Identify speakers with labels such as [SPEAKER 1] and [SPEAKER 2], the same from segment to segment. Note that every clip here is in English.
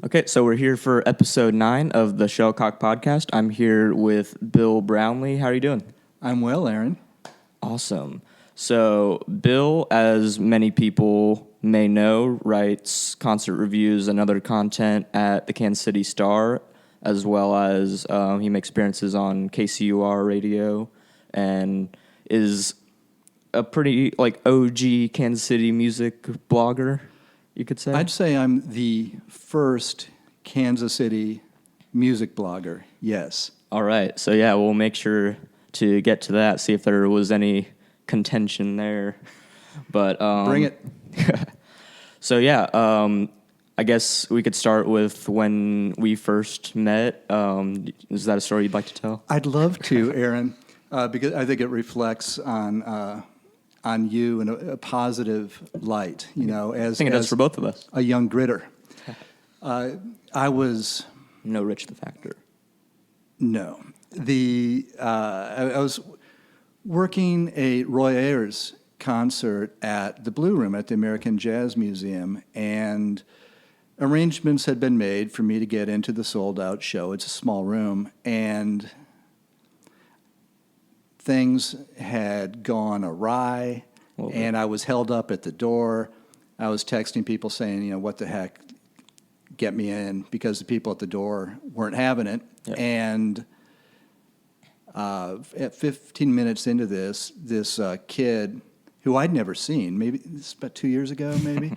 [SPEAKER 1] Okay, so we're here for episode 9 of the Shuttlecock podcast. I'm here with Bill Brownlee. How are you doing?
[SPEAKER 2] I'm well, Aaron.
[SPEAKER 1] Awesome. So Bill, as many people may know, writes concert reviews and other content at the Kansas City Star, as well as he makes appearances on KCUR radio and is a pretty OG Kansas City music blogger, you could say.
[SPEAKER 2] I'd say I'm the first Kansas City music blogger, yes.
[SPEAKER 1] All right. So, yeah, we'll make sure to get to that, see if there was any contention there. But
[SPEAKER 2] Bring it.
[SPEAKER 1] So, yeah, I guess we could start with when we first met. Is that a story you'd like to tell?
[SPEAKER 2] I'd love to, Aaron, because I think it reflects on you in a positive light, you know,
[SPEAKER 1] I think it does for both of us.
[SPEAKER 2] A young gritter. I was...
[SPEAKER 1] No Rich the Factor.
[SPEAKER 2] No. I was working a Roy Ayers concert at the Blue Room at the American Jazz Museum, and arrangements had been made for me to get into the sold-out show. It's a small room, and things had gone awry, and I was held up at the door. I was texting people saying, you know, what the heck, get me in, because the people at the door weren't having it. Yep. And at 15 minutes into this kid, who I'd never seen, maybe this is about 2 years ago, maybe,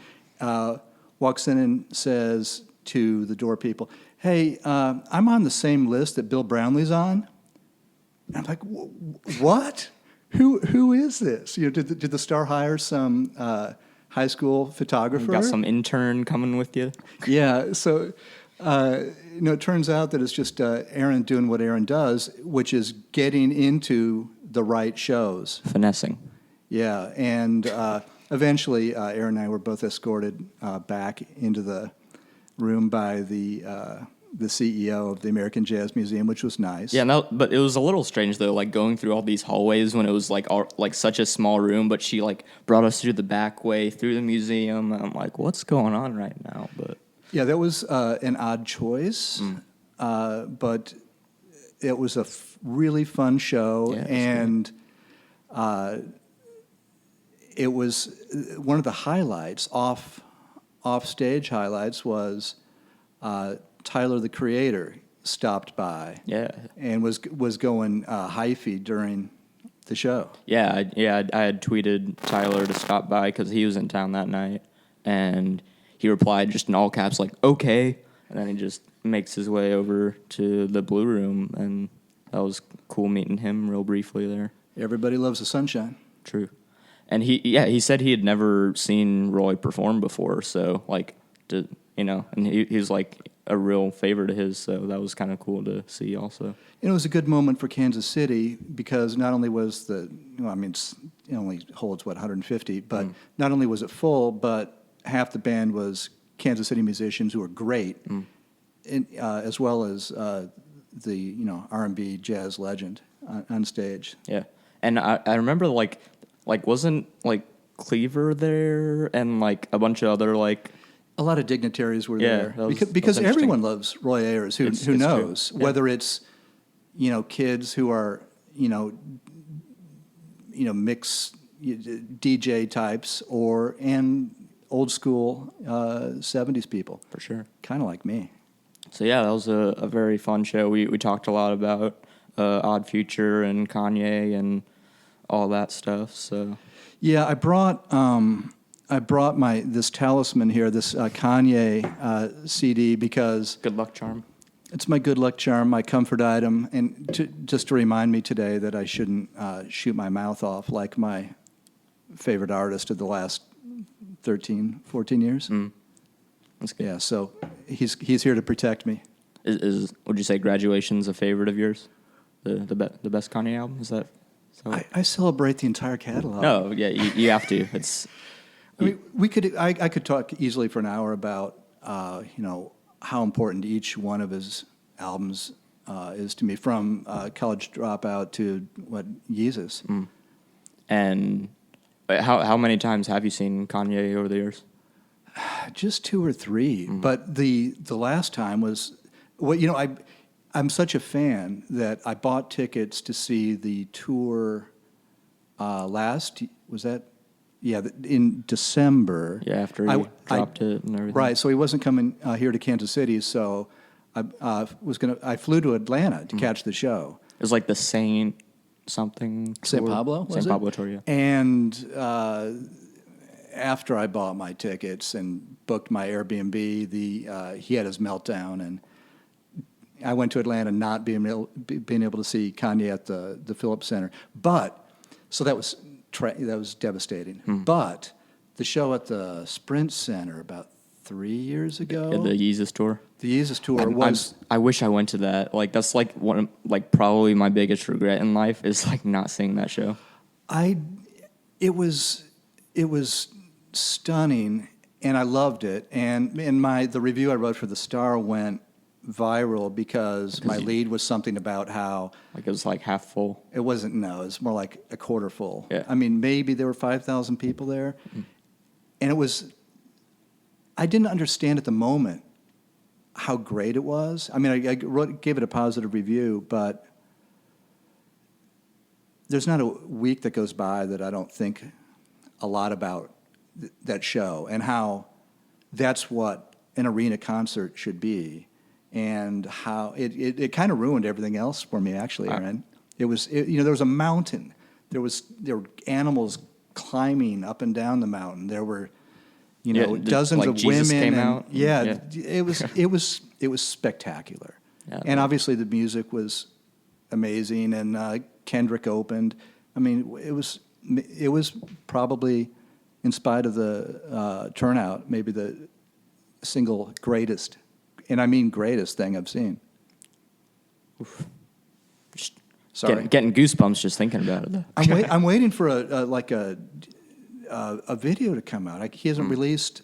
[SPEAKER 2] walks in and says to the door people, hey, I'm on the same list that Bill Brownlee's on. And I'm like, what? Who is this? You know, did the Star hire some high school photographer?
[SPEAKER 1] You got some intern coming with you?
[SPEAKER 2] Yeah. So, it turns out that it's just Aaron doing what Aaron does, which is getting into the right shows.
[SPEAKER 1] Finessing.
[SPEAKER 2] Yeah. And eventually, Aaron and I were both escorted back into the room by the CEO of the American Jazz Museum, which was nice.
[SPEAKER 1] Yeah, no, but it was a little strange though, like going through all these hallways when it was like such a small room. But she brought us through the back way through the museum. And I'm like, what's going on right now? But
[SPEAKER 2] yeah, that was an odd choice, but it was a really fun show, and it was one of the highlights off stage highlights was. Tyler, the Creator, stopped by.
[SPEAKER 1] Yeah,
[SPEAKER 2] and was going hyphy during the show.
[SPEAKER 1] Yeah, I had tweeted Tyler to stop by because he was in town that night, and he replied just in all caps like "okay," and then he just makes his way over to the Blue Room, and that was cool meeting him real briefly there.
[SPEAKER 2] Everybody loves the sunshine.
[SPEAKER 1] True, and he said he had never seen Roy perform before, so and he's like a real favorite of his, so that was kind of cool to see also.
[SPEAKER 2] It was a good moment for Kansas City because not only was it only holds, 150, but not only was it full, but half the band was Kansas City musicians who were great, as well as the R&B jazz legend on stage.
[SPEAKER 1] Yeah, and I remember wasn't Cleaver there and a bunch of other
[SPEAKER 2] a lot of dignitaries were there because everyone loves Roy Ayers. Who knows whether it's kids who are mix DJ types and old school 70s people
[SPEAKER 1] for sure,
[SPEAKER 2] kind of like me.
[SPEAKER 1] So yeah, that was a very fun show. We talked a lot about Odd Future and Kanye and all that stuff. So
[SPEAKER 2] yeah, I brought this talisman here, this Kanye CD, because
[SPEAKER 1] good luck charm.
[SPEAKER 2] It's my good luck charm, my comfort item, and just to remind me today that I shouldn't shoot my mouth off like my favorite artist of the last 13, 14 years.
[SPEAKER 1] That's good.
[SPEAKER 2] Yeah, so he's here to protect me.
[SPEAKER 1] Would you say Graduation's a favorite of yours? The best Kanye album? Is that so?
[SPEAKER 2] I celebrate the entire catalog.
[SPEAKER 1] No, yeah, you have to. It's.
[SPEAKER 2] I could talk easily for an hour about how important each one of his albums is to me, from College Dropout to Yeezus.
[SPEAKER 1] And how many times have you seen Kanye over the years?
[SPEAKER 2] just 2 or 3. But the last time was, well, you know, I'm such a fan that I bought tickets to see the tour was that? Yeah, in December.
[SPEAKER 1] Yeah, after he dropped it and everything.
[SPEAKER 2] Right, so he wasn't coming here to Kansas City, so I flew to Atlanta to catch the show.
[SPEAKER 1] It was like the St.
[SPEAKER 2] Pablo, was
[SPEAKER 1] St.
[SPEAKER 2] it?
[SPEAKER 1] Pablo tour, yeah.
[SPEAKER 2] And after I bought my tickets and booked my Airbnb, he had his meltdown, and I went to Atlanta not being able to see Kanye at the Phillips Center. But so that was devastating. But the show at the Sprint Center about 3 years ago,
[SPEAKER 1] The Yeezus tour.
[SPEAKER 2] the Yeezus tour was.
[SPEAKER 1] I wish I went to that. Like that's like one of, like probably my biggest regret in life is like not seeing that show.
[SPEAKER 2] It was stunning, and I loved it. And the review I wrote for the Star went viral because my lead was something about how
[SPEAKER 1] Like it was like half full.
[SPEAKER 2] it wasn't. No, it was more like a quarter full.
[SPEAKER 1] Yeah.
[SPEAKER 2] I mean, maybe there were 5,000 people there, and it was. I didn't understand at the moment how great it was. I mean, I gave it a positive review, but there's not a week that goes by that I don't think a lot about that show and how that's what an arena concert should be, and how it kind of ruined everything else for me, actually, Aaron. There was a mountain. There were animals climbing up and down the mountain. There were dozens
[SPEAKER 1] like
[SPEAKER 2] of
[SPEAKER 1] Jesus
[SPEAKER 2] women.
[SPEAKER 1] came out?
[SPEAKER 2] Yeah, it was spectacular.
[SPEAKER 1] Yeah,
[SPEAKER 2] And obviously the music was amazing, and Kendrick opened. I mean, it was probably, in spite of the turnout, maybe the single greatest, and I mean greatest thing I've seen. Sorry,
[SPEAKER 1] Getting goosebumps just thinking about it. Though.
[SPEAKER 2] I'm waiting for a video to come out. He hasn't released.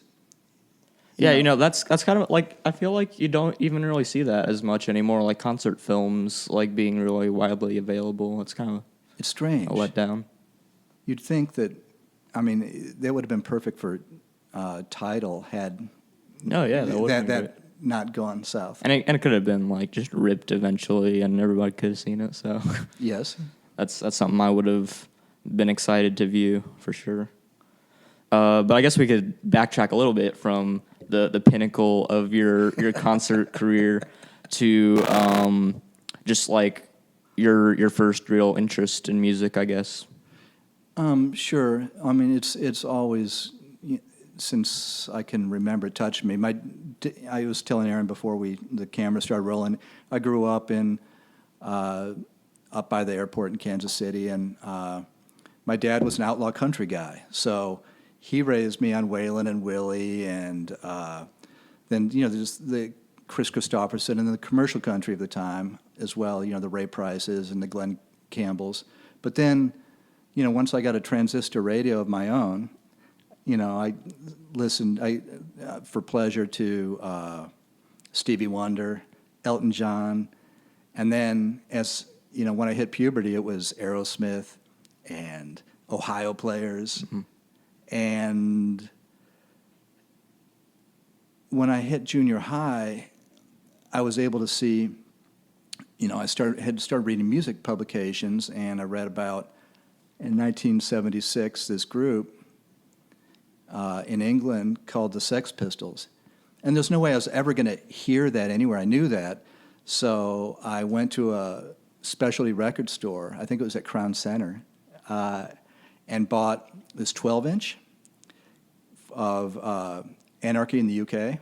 [SPEAKER 1] Yeah, that's kind of like I feel like you don't even really see that as much anymore. Like concert films, like being really widely available. It's kind of
[SPEAKER 2] It's strange.
[SPEAKER 1] a letdown.
[SPEAKER 2] You'd think that, I mean, that would have been perfect for Tidal had
[SPEAKER 1] No, yeah, that would have been great.
[SPEAKER 2] not gone south.
[SPEAKER 1] And it could have been like just ripped eventually, and everybody could have seen it. So
[SPEAKER 2] Yes.
[SPEAKER 1] that's something I would have been excited to view for sure. But I guess we could backtrack a little bit from the pinnacle of your concert career to just like your first real interest in music, I guess.
[SPEAKER 2] Sure. I mean, it's always, since I can remember, touched me. I was telling Aaron before the camera started rolling. I grew up up by the airport in Kansas City, and my dad was an outlaw country guy, so he raised me on Waylon and Willie, and then there's the Chris Christopherson and the commercial country of the time as well. The Ray Prices and the Glenn Campbells. But then, once I got a transistor radio of my own, I listened for pleasure to Stevie Wonder, Elton John, and then when I hit puberty, it was Aerosmith and Ohio Players. Mm-hmm. And when I hit junior high, I was able to see, I had started reading music publications, and I read about, in 1976, this group in England called the Sex Pistols. And there's no way I was ever going to hear that anywhere. I knew that. So I went to a specialty record store, I think it was at Crown Center, and bought this 12-inch of Anarchy in the UK,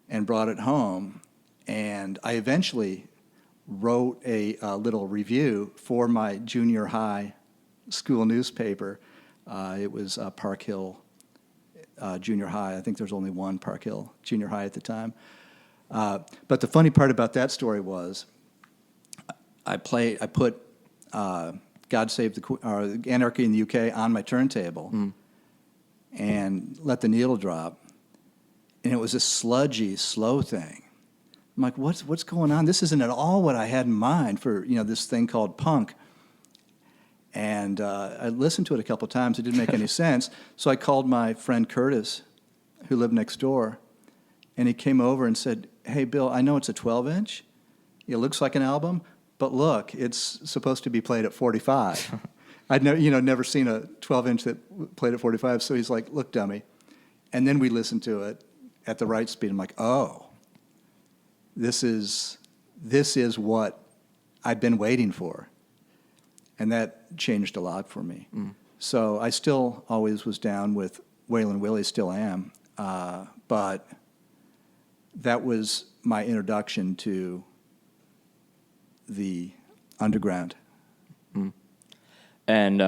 [SPEAKER 2] and brought it home. And I eventually wrote a little review for my junior high school newspaper. It was Park Hill Junior High. I think there's only one Park Hill Junior High at the time. But the funny part about that story was I put God Save the Anarchy in the UK on my turntable and let the needle drop. And it was a sludgy, slow thing. I'm like, what's going on? This isn't at all what I had in mind for this thing called punk. And I listened to it a couple of times. It didn't make any sense. So I called my friend Curtis who lived next door, and he came over and said, "Hey, Bill, I know it's a 12-inch. It looks like an album, but look, it's supposed to be played at 45." I'd never seen a 12-inch that played at 45. So he's like, "Look, dummy," and then we listened to it at the right speed. I'm like, "Oh, this is what I've been waiting for," and that changed a lot for me. So I still always was down with Waylon Willie, still am, but that was my introduction to the underground.
[SPEAKER 1] And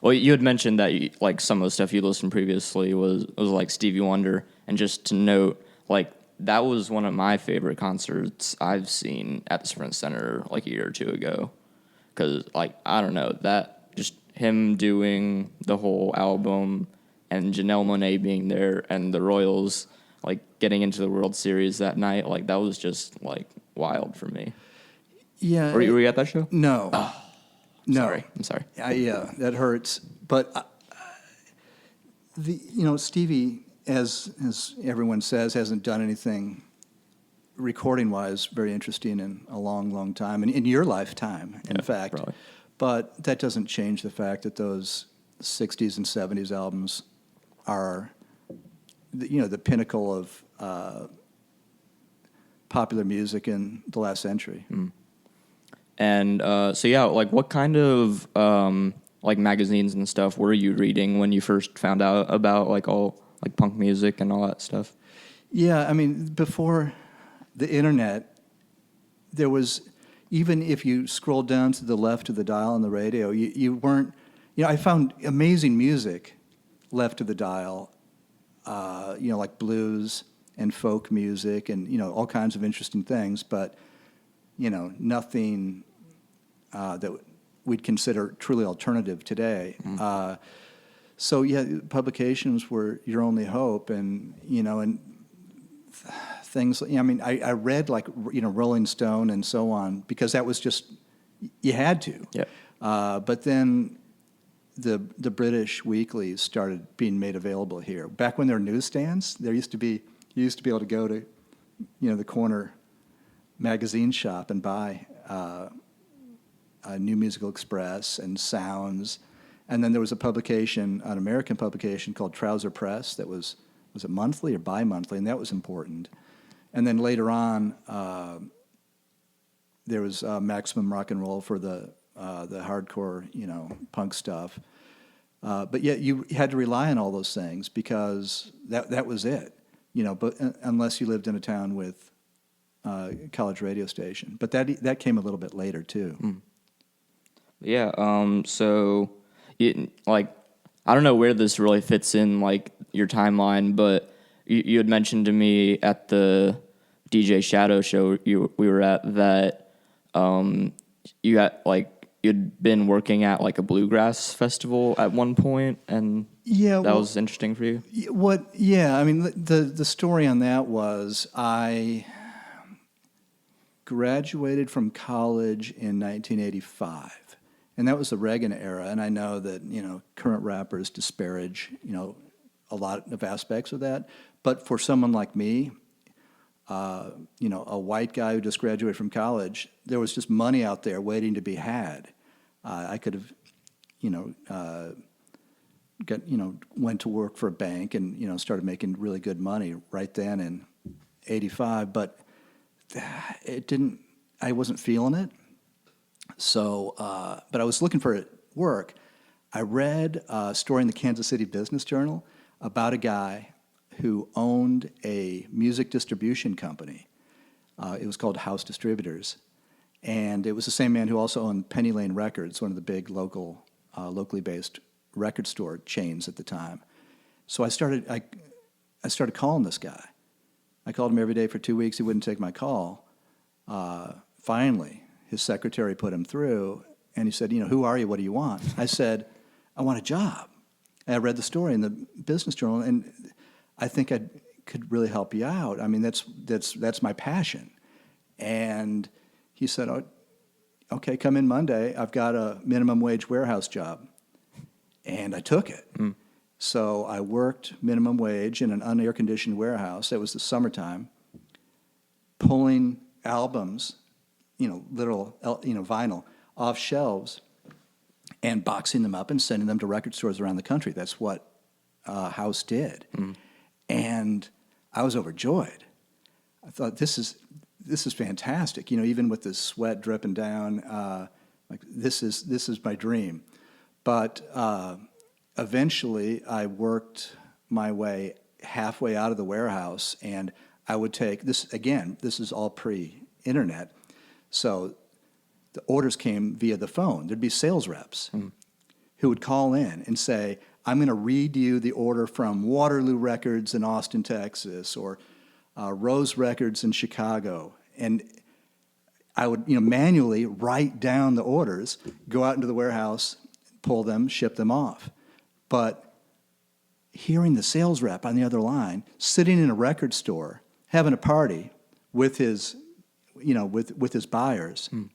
[SPEAKER 1] well, you had mentioned that like some of the stuff you listened previously was like Stevie Wonder, and just to note, like that was one of my favorite concerts I've seen at the Sprint Center like a year or two ago, because like I don't know, that just him doing the whole album and Janelle Monáe being there and the Royals like getting into the World Series that night, like that was just like wild for me.
[SPEAKER 2] Yeah.
[SPEAKER 1] Were you at that show?
[SPEAKER 2] No. No.
[SPEAKER 1] Sorry. I'm sorry.
[SPEAKER 2] Yeah, that hurts. But Stevie, as everyone says, hasn't done anything recording-wise very interesting in a long, long time, and in your lifetime, in fact.
[SPEAKER 1] Probably.
[SPEAKER 2] But that doesn't change the fact that those 60s and 70s albums are, the pinnacle of popular music in the last century.
[SPEAKER 1] And so yeah, like what kind of like magazines and stuff were you reading when you first found out about like all like punk music and all that stuff?
[SPEAKER 2] Yeah, I mean, before the internet, there was, even if you scrolled down to the left of the dial on the radio, you weren't, I found amazing music left of the dial, like blues and folk music and, all kinds of interesting things, but, nothing that we'd consider truly alternative today. So, yeah, publications were your only hope, and, and things. I mean, I read like Rolling Stone and so on because that was just, you had to.
[SPEAKER 1] Yeah.
[SPEAKER 2] But then the British weeklies started being made available here. Back when there were newsstands, you used to be able to go to the corner magazine shop and buy a New Musical Express and Sounds, and then there was a publication, an American publication called Trouser Press that was it monthly or bi-monthly, and that was important. And then later on, there was Maximum Rock and Roll for the hardcore, punk stuff. But yet you had to rely on all those things because that was it, But unless you lived in a town with a college radio station, but that came a little bit later too.
[SPEAKER 1] Yeah. So, like, I don't know where this really fits in, like, your timeline, but you had mentioned to me at the DJ Shadow show we were at that you'd been working at, like, a bluegrass festival at one point, and that was interesting for you?
[SPEAKER 2] I mean, the story on that was I graduated from college in 1985. And that was the Reagan era, and I know that, current rappers disparage, a lot of aspects of that. But for someone like me, a white guy who just graduated from college, there was just money out there waiting to be had. I could have, went to work for a bank and, started making really good money right then in 85, but I wasn't feeling it. So, but I was looking for work. I read a story in the Kansas City Business Journal about a guy who owned a music distribution company. It was called House Distributors. And it was the same man who also owned Penny Lane Records, one of the big locally based record store chains at the time. So I started calling this guy. I called him every day for 2 weeks. He wouldn't take my call. Finally, his secretary put him through, and he said, "Who are you? What do you want?" I said, "I want a job." And I read the story in the Business Journal, and I think I could really help you out. I mean, that's my passion. And he said, "Oh, okay, come in Monday. I've got a minimum wage warehouse job." And I took it. So I worked minimum wage in an unair-conditioned warehouse. It was the summertime, pulling albums, literal, vinyl, off shelves and boxing them up and sending them to record stores around the country. That's what House did. And I was overjoyed. I thought, this is fantastic. Even with the sweat dripping down, this is my dream. But eventually, I worked my way halfway out of the warehouse, and I would take this again. This is all pre-internet, so the orders came via the phone. There'd be sales reps who would call in and say, "I'm going to read you the order from Waterloo Records in Austin, Texas, or Rose Records in Chicago," and I would manually write down the orders, go out into the warehouse, pull them, ship them off. But hearing the sales rep on the other line, sitting in a record store, having a party with his, with his buyers, I'm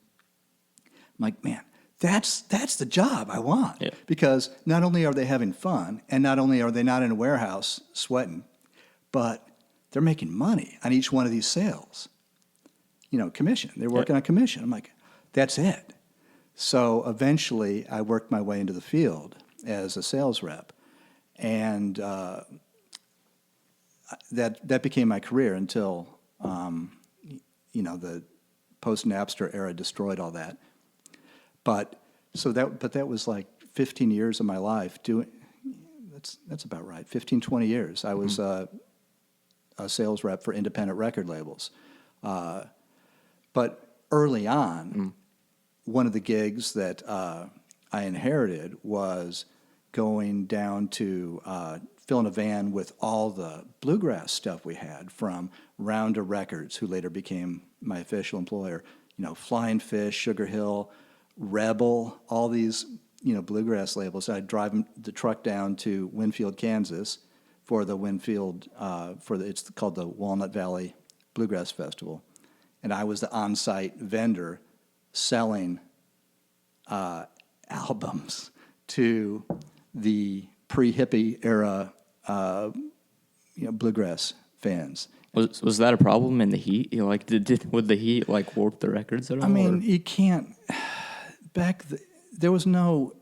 [SPEAKER 2] like, man, that's the job I want.
[SPEAKER 1] Yeah.
[SPEAKER 2] Because not only are they having fun, and not only are they not in a warehouse sweating, but they're making money on each one of these sales. Commission. They're working on commission. I'm like, that's it. So eventually, I worked my way into the field as a sales rep, and that became my career until the post-Napster era destroyed all that. But that was like 15 years of my life doing. That's about right. 15, 20 years. I was a sales rep for independent record labels. But early on, one of the gigs that I inherited was going down to filling a van with all the bluegrass stuff we had from Rounder Records, who later became my official employer. Flying Fish, Sugar Hill, Rebel, all these bluegrass labels. I'd drive the truck down to Winfield, Kansas, for the Winfield it's called the Walnut Valley Bluegrass Festival. And I was the on-site vendor selling albums to the pre-hippie era bluegrass fans.
[SPEAKER 3] Was that a problem in the heat? Would the heat warp the records at all?
[SPEAKER 2] I mean, you can't. There was no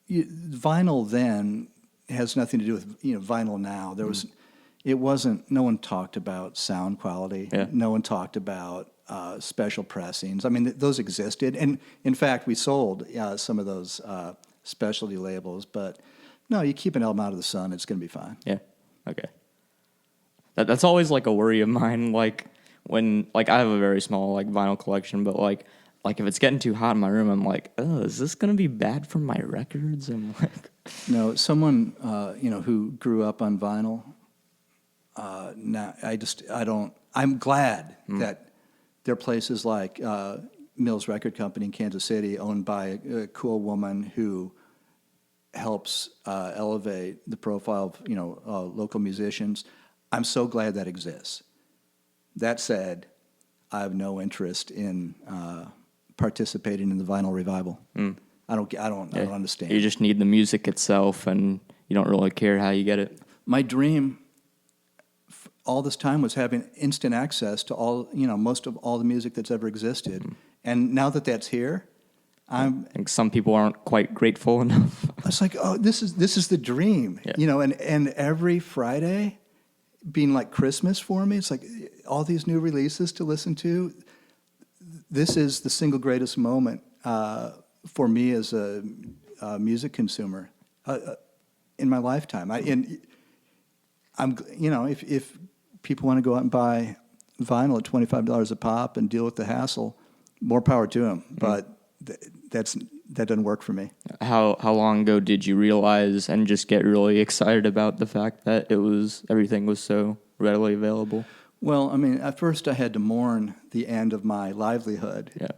[SPEAKER 2] vinyl then has nothing to do with vinyl now. There was. It wasn't. No one talked about sound quality.
[SPEAKER 3] Yeah.
[SPEAKER 2] No one talked about special pressings. I mean, those existed, and in fact, we sold some of those specialty labels. But no, you keep an album out of the sun, it's going to be fine.
[SPEAKER 3] Yeah. Okay. That's always a worry of mine. When I have a very small vinyl collection, but if it's getting too hot in my room, I'm like, oh, is this going to be bad for my records? I'm like,
[SPEAKER 2] no, someone who grew up on vinyl. Now I don't. I'm glad that there are places like Mills Record Company in Kansas City, owned by a cool woman who helps elevate the profile of local musicians. I'm so glad that exists. That said, I have no interest in participating in the vinyl revival. I don't understand.
[SPEAKER 3] You just need the music itself, and you don't really care how you get it.
[SPEAKER 2] My dream all this time was having instant access to all, most of all the music that's ever existed. And now that that's here,
[SPEAKER 3] I think some people aren't quite grateful enough.
[SPEAKER 2] It's like, oh, this is the dream,
[SPEAKER 3] Yeah.
[SPEAKER 2] And every Friday being like Christmas for me. It's like all these new releases to listen to. This is the single greatest moment for me as a music consumer in my lifetime. If people want to go out and buy vinyl at $25 a pop and deal with the hassle, more power to them. But that doesn't work for me.
[SPEAKER 3] How long ago did you realize and just get really excited about the fact that everything was so readily available?
[SPEAKER 2] Well, I mean, at first I had to mourn the end of my livelihood.
[SPEAKER 3] Yeah.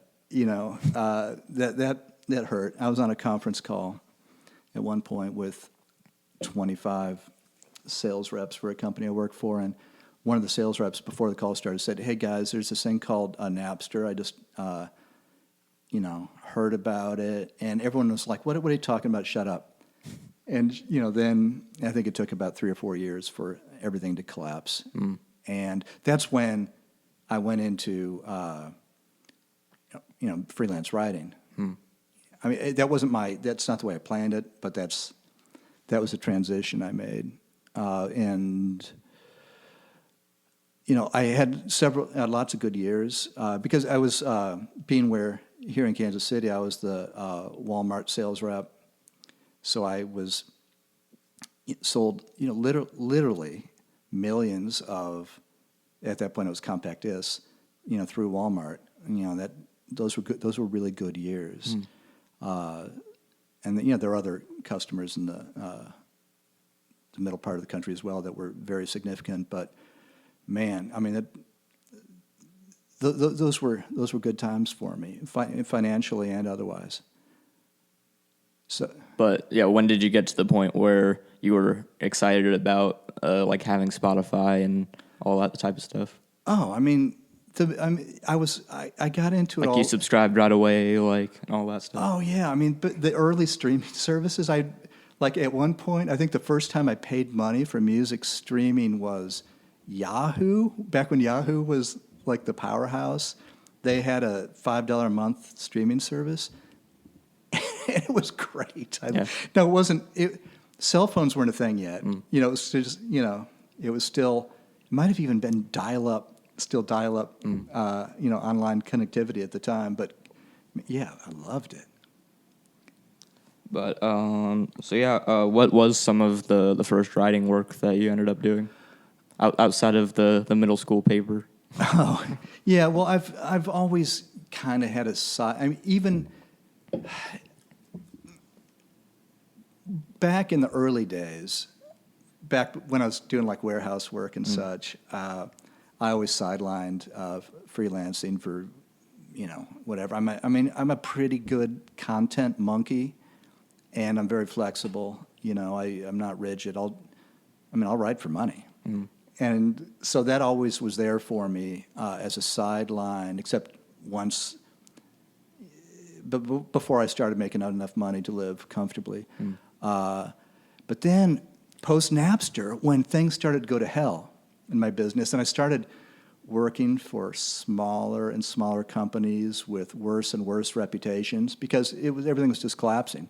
[SPEAKER 2] That hurt. I was on a conference call at one point with 25 sales reps for a company I worked for, and one of the sales reps before the call started said, "Hey guys, there's this thing called Napster. I just heard about it," and everyone was like, "What are you talking about? Shut up." And, then I think it took about 3 or 4 years for everything to collapse. And that's when I went into, freelance writing. I mean, that's not the way I planned it, but that was a transition I made. And, I had lots of good years, because I was, here in Kansas City, I was the Walmart sales rep. So I was sold, literally millions of, at that point it was compact discs, through Walmart. Those were good. Those were really good years. And there are other customers in the middle part of the country as well that were very significant. But man, I mean, those were good times for me, financially and otherwise. So,
[SPEAKER 3] but yeah, when did you get to the point where you were excited about like having Spotify and all that type of stuff?
[SPEAKER 2] Oh, I got into it
[SPEAKER 3] like
[SPEAKER 2] all.
[SPEAKER 3] You subscribed right away, like and all that stuff.
[SPEAKER 2] Oh yeah, I mean, but the early streaming services, like at one point, I think the first time I paid money for music streaming was Yahoo. Back when Yahoo was like the powerhouse, they had a $5 a month streaming service. It was great. No, it wasn't. Cell phones weren't a thing yet. It was just, it was still. It might have even been dial-up, online connectivity at the time. But yeah, I loved it.
[SPEAKER 3] But what was some of the first writing work that you ended up doing outside of the middle school paper?
[SPEAKER 2] Oh, yeah. Well, I've always kind of had a side. I mean, even back in the early days, back when I was doing like warehouse work and such, I always sidelined freelancing for, whatever. I'm a pretty good content monkey, and I'm very flexible. I'm not rigid. I'll write for money. And so that always was there for me as a sideline, except once, before I started making out enough money to live comfortably. But then post-Napster, when things started to go to hell in my business, and I started working for smaller and smaller companies with worse and worse reputations because everything was just collapsing.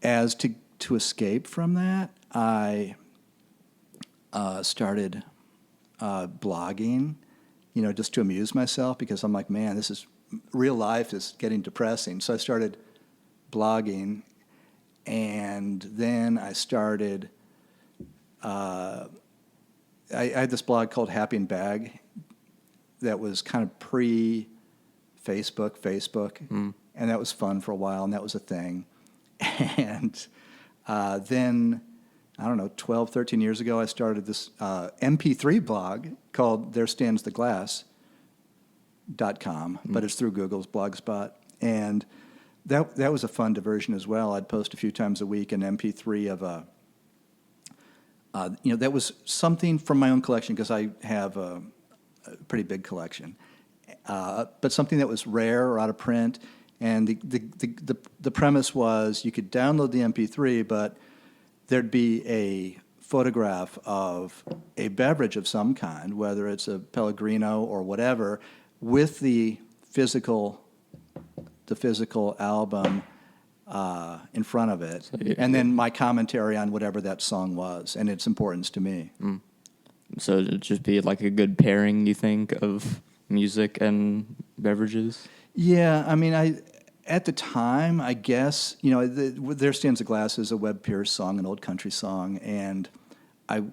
[SPEAKER 2] As to escape from that, I started blogging, just to amuse myself because I'm like, man, real life is getting depressing. So I started blogging, and then I started. I had this blog called Happy and Bag that was kind of pre-Facebook, and that was fun for a while, and that was a thing. And then, I don't know, 12, 13 years ago, I started this MP3 blog called ThereStandsTheGlass.com, but it's through Google's Blogspot. And that was a fun diversion as well. I'd post a few times a week an MP3 of that was something from my own collection because I have a pretty big collection, but something that was rare or out of print. And the premise was you could download the MP3, but there'd be a photograph of a beverage of some kind, whether it's a Pellegrino or whatever, with the physical album in front of it, and then my commentary on whatever that song was and its importance to me.
[SPEAKER 3] So it'd just be like a good pairing, you think, of music and beverages? Yeah,
[SPEAKER 2] At the time, I guess, There Stands the Glass is a Webb Pierce song, an old country song, and I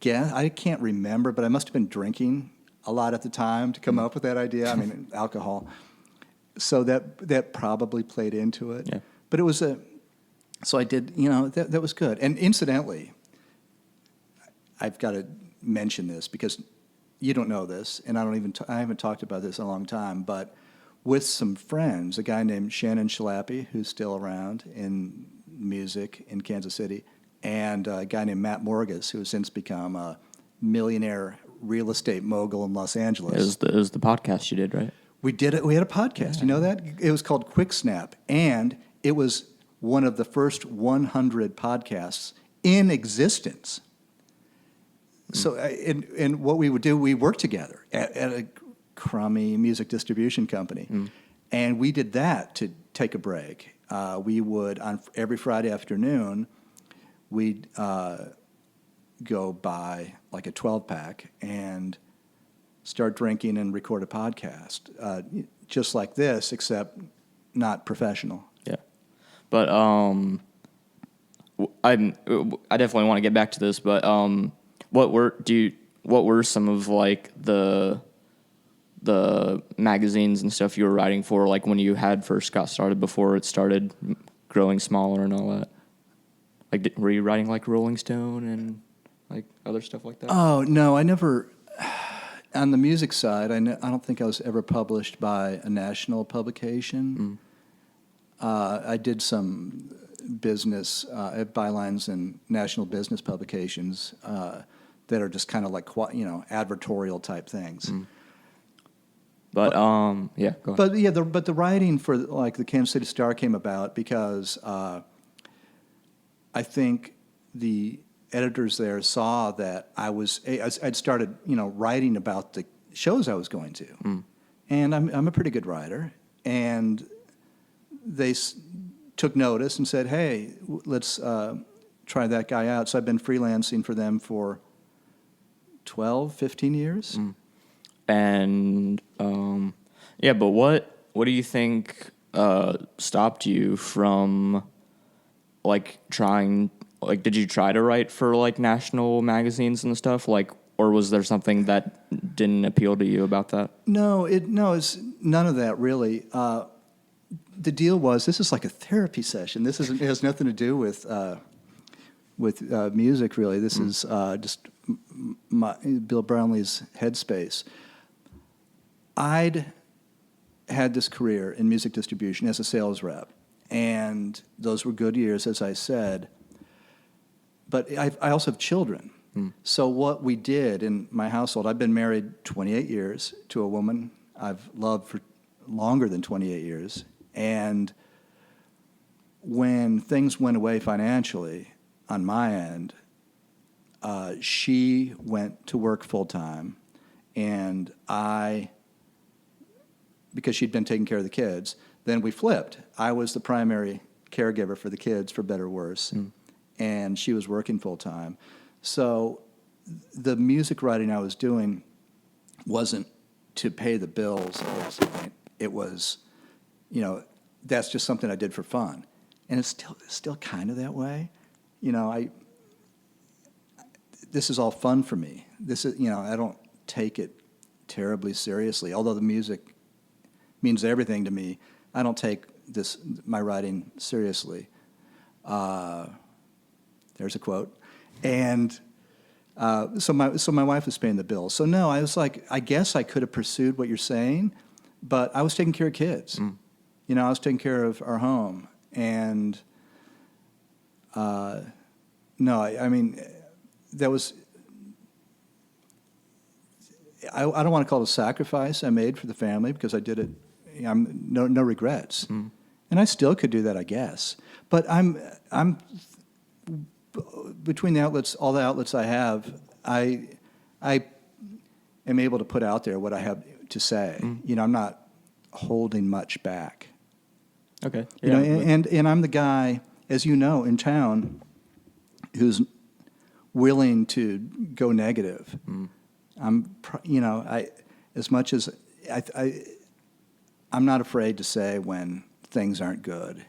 [SPEAKER 2] can't remember, but I must have been drinking a lot at the time to come up with that idea. Alcohol. So that probably played into it.
[SPEAKER 3] Yeah.
[SPEAKER 2] But it was so I did, that was good. And incidentally, I've got to mention this because you don't know this, and I haven't talked about this in a long time, but with some friends, a guy named Shannon Schlappy, who's still around in music in Kansas City, and a guy named Matt Morgus, who has since become a millionaire real estate mogul in Los Angeles.
[SPEAKER 3] It was the podcast you did, right?
[SPEAKER 2] We did it. We had a podcast. Yeah. You know that? It was called Quick Snap, and it was one of the first 100 podcasts in existence. So, and what we would do, we worked together at a crummy music distribution company. And we did that to take a break. We would, on every Friday afternoon, we'd go buy like a 12-pack and start drinking and record a podcast, just like this, except not professional.
[SPEAKER 3] Yeah, but I definitely want to get back to this. But what were some of like the magazines and stuff you were writing for, like when you had first got started before it started growing smaller and all that? Like, were you writing like Rolling Stone and like other stuff like that?
[SPEAKER 2] Oh no, I never. On the music side, I don't think I was ever published by a national publication. I did some business bylines in national business publications that are just kind of like advertorial type things.
[SPEAKER 3] But yeah, go ahead.
[SPEAKER 2] But yeah, the writing for like the Kansas City Star came about because I think the editors there saw that I'd started writing about the shows I was going to, and I'm a pretty good writer, and they took notice and said, hey, let's try that guy out. So I've been freelancing for them for 12, 15 years.
[SPEAKER 3] And yeah, but what do you think stopped you from like trying? Like, did you try to write for like national magazines and stuff? Like, or was there something that didn't appeal to you about that?
[SPEAKER 2] No, it's none of that really. The deal was, this is like a therapy session. It has nothing to do with music really. This is just Bill Brownlee's headspace. I'd had this career in music distribution as a sales rep, and those were good years, as I said. But I also have children. So what we did in my household, I've been married 28 years to a woman I've loved for longer than 28 years. And when things went away financially on my end, she went to work full time, and because she'd been taking care of the kids, then we flipped. I was the primary caregiver for the kids, for better or worse, and she was working full time. So the music writing I was doing wasn't to pay the bills at this point. It was, that's just something I did for fun, and it's still kind of that way. This is all fun for me. This is, I don't take it terribly seriously. Although the music means everything to me, I don't take my writing seriously. There's a quote. And so my wife was paying the bills. So no, I was like, I guess I could have pursued what you're saying, but I was taking care of kids. I was taking care of our home. And no, I mean, that was, I don't want to call it a sacrifice I made for the family, because I did it. I'm no regrets, and I still could do that, I guess. But I'm between the outlets, all the outlets I have, I am able to put out there what I have to say. I'm not holding much back.
[SPEAKER 3] Okay.
[SPEAKER 2] And I'm the guy, as you know, in town, who's willing to go negative. I'm not afraid to say when things aren't good,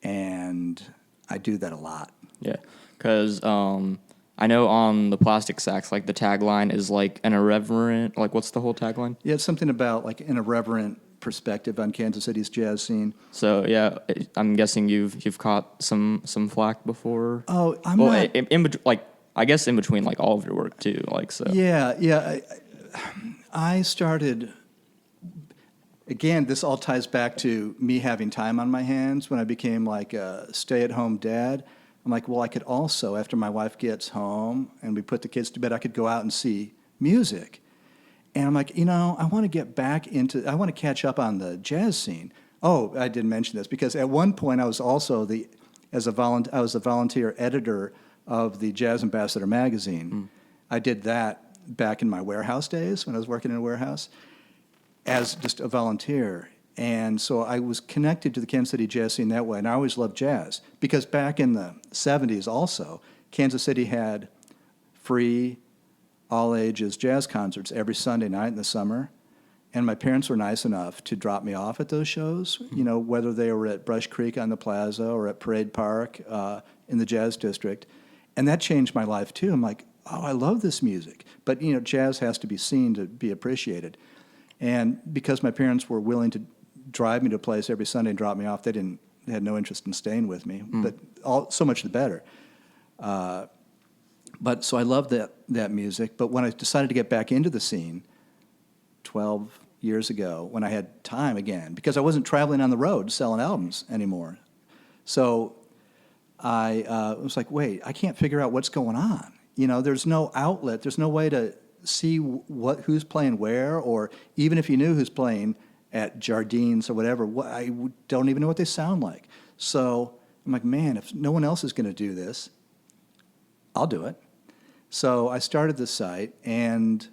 [SPEAKER 2] and I do that a lot.
[SPEAKER 3] Yeah, because I know on the Plastic Sax, like the tagline is like an irreverent. Like, what's the whole tagline?
[SPEAKER 2] Yeah, it's something about like an irreverent perspective on Kansas City's jazz scene.
[SPEAKER 3] So yeah, I'm guessing you've caught some flack before.
[SPEAKER 2] Oh,
[SPEAKER 3] I guess in between like all of your work too. Like so.
[SPEAKER 2] Yeah. I started. Again, this all ties back to me having time on my hands. When I became like a stay-at-home dad, I'm like, well, I could also, after my wife gets home and we put the kids to bed, I could go out and see music. And I'm like, I want to get back I want to catch up on the jazz scene. Oh, I didn't mention this because at one point I was also I was the volunteer editor of the Jazz Ambassador magazine. I did that back in my warehouse days when I was working in a warehouse as just a volunteer. And so I was connected to the Kansas City jazz scene that way, and I always loved jazz because back in the 70s also, Kansas City had free all-ages jazz concerts every Sunday night in the summer. And my parents were nice enough to drop me off at those shows, you know, whether they were at Brush Creek on the Plaza or at Parade Park in the Jazz District. And that changed my life, too. I'm like, oh, I love this music. But, you know, jazz has to be seen to be appreciated. And because my parents were willing to drive me to a place every Sunday and drop me off, they had no interest in staying with me. But so much the better. But so I loved that music. But when I decided to get back into the scene 12 years ago, when I had time again, because I wasn't traveling on the road selling albums anymore. So I was like, wait, I can't figure out what's going on. You know, there's no outlet. There's no way to see who's playing where, or even if you knew who's playing at Jardines or whatever, I don't even know what they sound like. So I'm like, man, if no one else is going to do this, I'll do it. So I started the site, and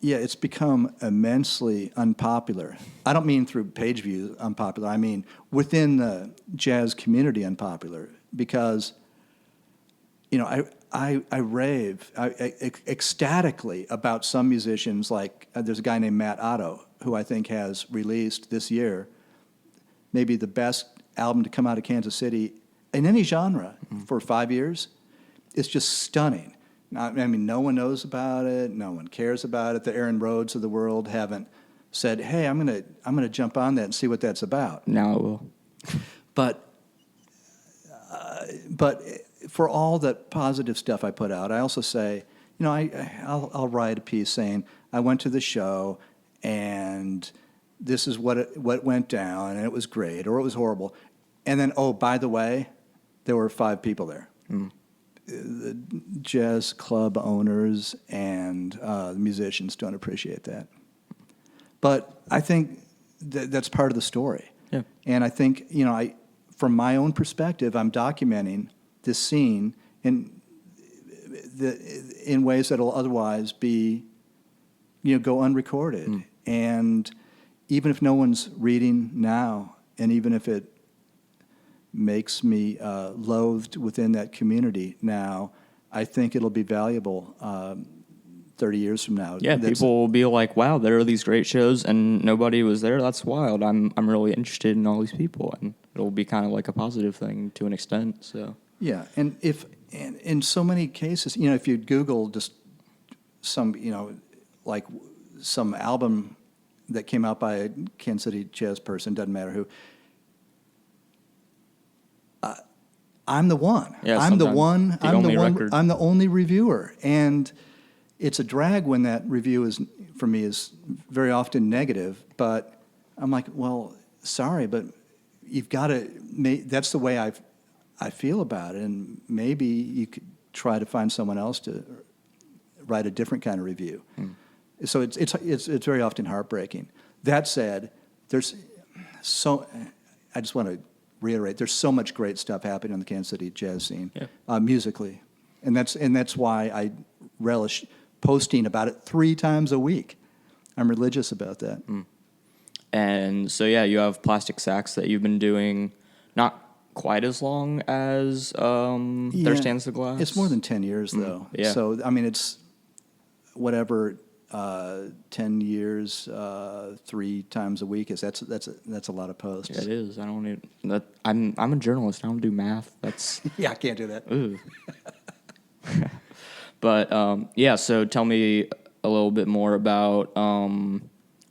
[SPEAKER 2] it's become immensely unpopular. I don't mean through page views unpopular. I mean within the jazz community unpopular because, you know, I rave ecstatically about some musicians. Like there's a guy named Matt Otto who I think has released this year maybe the best album to come out of Kansas City in any genre for 5 years. It's just stunning. I mean, no one knows about it. No one cares about it. The Aaron Rhodes of the world haven't said, "Hey, I'm gonna jump on that and see what that's about."
[SPEAKER 3] Now it will.
[SPEAKER 2] But for all the positive stuff I put out, I also say, you know, I'll write a piece saying I went to the show and this is what went down and it was great or it was horrible, and then by the way, there were 5 people there. The jazz club owners and the musicians don't appreciate that. But I think that's part of the story.
[SPEAKER 3] Yeah.
[SPEAKER 2] And I think, you know, from my own perspective, I'm documenting this scene in ways that will otherwise be, you know, go unrecorded. And even if no one's reading now, and even if it makes me loathed within that community now, I think it'll be valuable 30 years from now.
[SPEAKER 3] Yeah, people will be like, wow, there are these great shows and nobody was there. That's wild. I'm really interested in all these people. And it'll be kind of like a positive thing to an extent. So
[SPEAKER 2] yeah, and in so many cases, you know, if you Google just some, you know, like some album that came out by a Kansas City jazz person, doesn't matter who, I'm the one.
[SPEAKER 3] Yeah,
[SPEAKER 2] I'm the one.
[SPEAKER 3] the only record.
[SPEAKER 2] I'm the only reviewer, and it's a drag when that review is very often negative. But I'm like, well, sorry, but you've got to. That's the way I feel about it, and maybe you could try to find someone else to write a different kind of review. So it's very often heartbreaking. That said, I just want to reiterate, there's so much great stuff happening in the Kansas City jazz scene, musically, and that's why I relish posting about it 3 times a week. I'm religious about that.
[SPEAKER 1] And so, yeah, you have Plastic Sax that you've been doing not quite as long as There Stands the Glass.
[SPEAKER 2] It's more than 10 years, though.
[SPEAKER 1] Yeah.
[SPEAKER 2] So, I mean, it's whatever 10 years, 3 times a week is. That's a lot of posts.
[SPEAKER 1] Yeah, it is. I don't need that. I'm a journalist. I don't do math. That's
[SPEAKER 2] Yeah, I can't do that.
[SPEAKER 1] ooh. But yeah, so tell me a little bit more about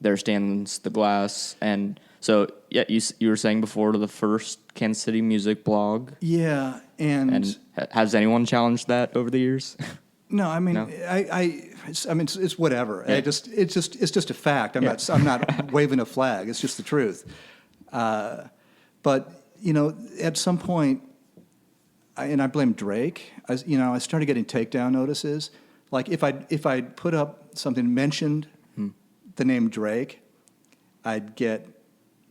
[SPEAKER 1] There Stands the Glass, and so yeah, you were saying before the first Kansas City music blog.
[SPEAKER 2] Yeah, and
[SPEAKER 1] has anyone challenged that over the years?
[SPEAKER 2] No, I mean,
[SPEAKER 1] No?
[SPEAKER 2] It's whatever.
[SPEAKER 1] Yeah.
[SPEAKER 2] It's just a fact. I'm not waving a flag. It's just the truth. But you know, at some point, I blame Drake. I started getting takedown notices. Like if I put up something mentioned the name Drake, I'd get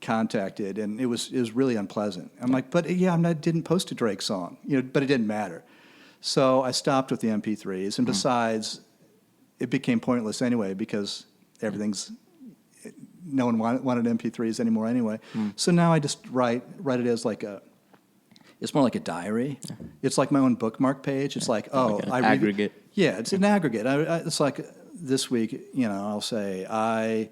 [SPEAKER 2] contacted, and it was really unpleasant. I'm like, but yeah, didn't post a Drake song, but it didn't matter. So I stopped with the MP3s, and besides, it became pointless anyway because no one wanted MP3s anymore anyway. So now I just write it as it's more like a diary. It's like my own bookmark page. It's like,
[SPEAKER 3] like an aggregate.
[SPEAKER 2] Yeah, it's an aggregate. It's like this week, I'll say I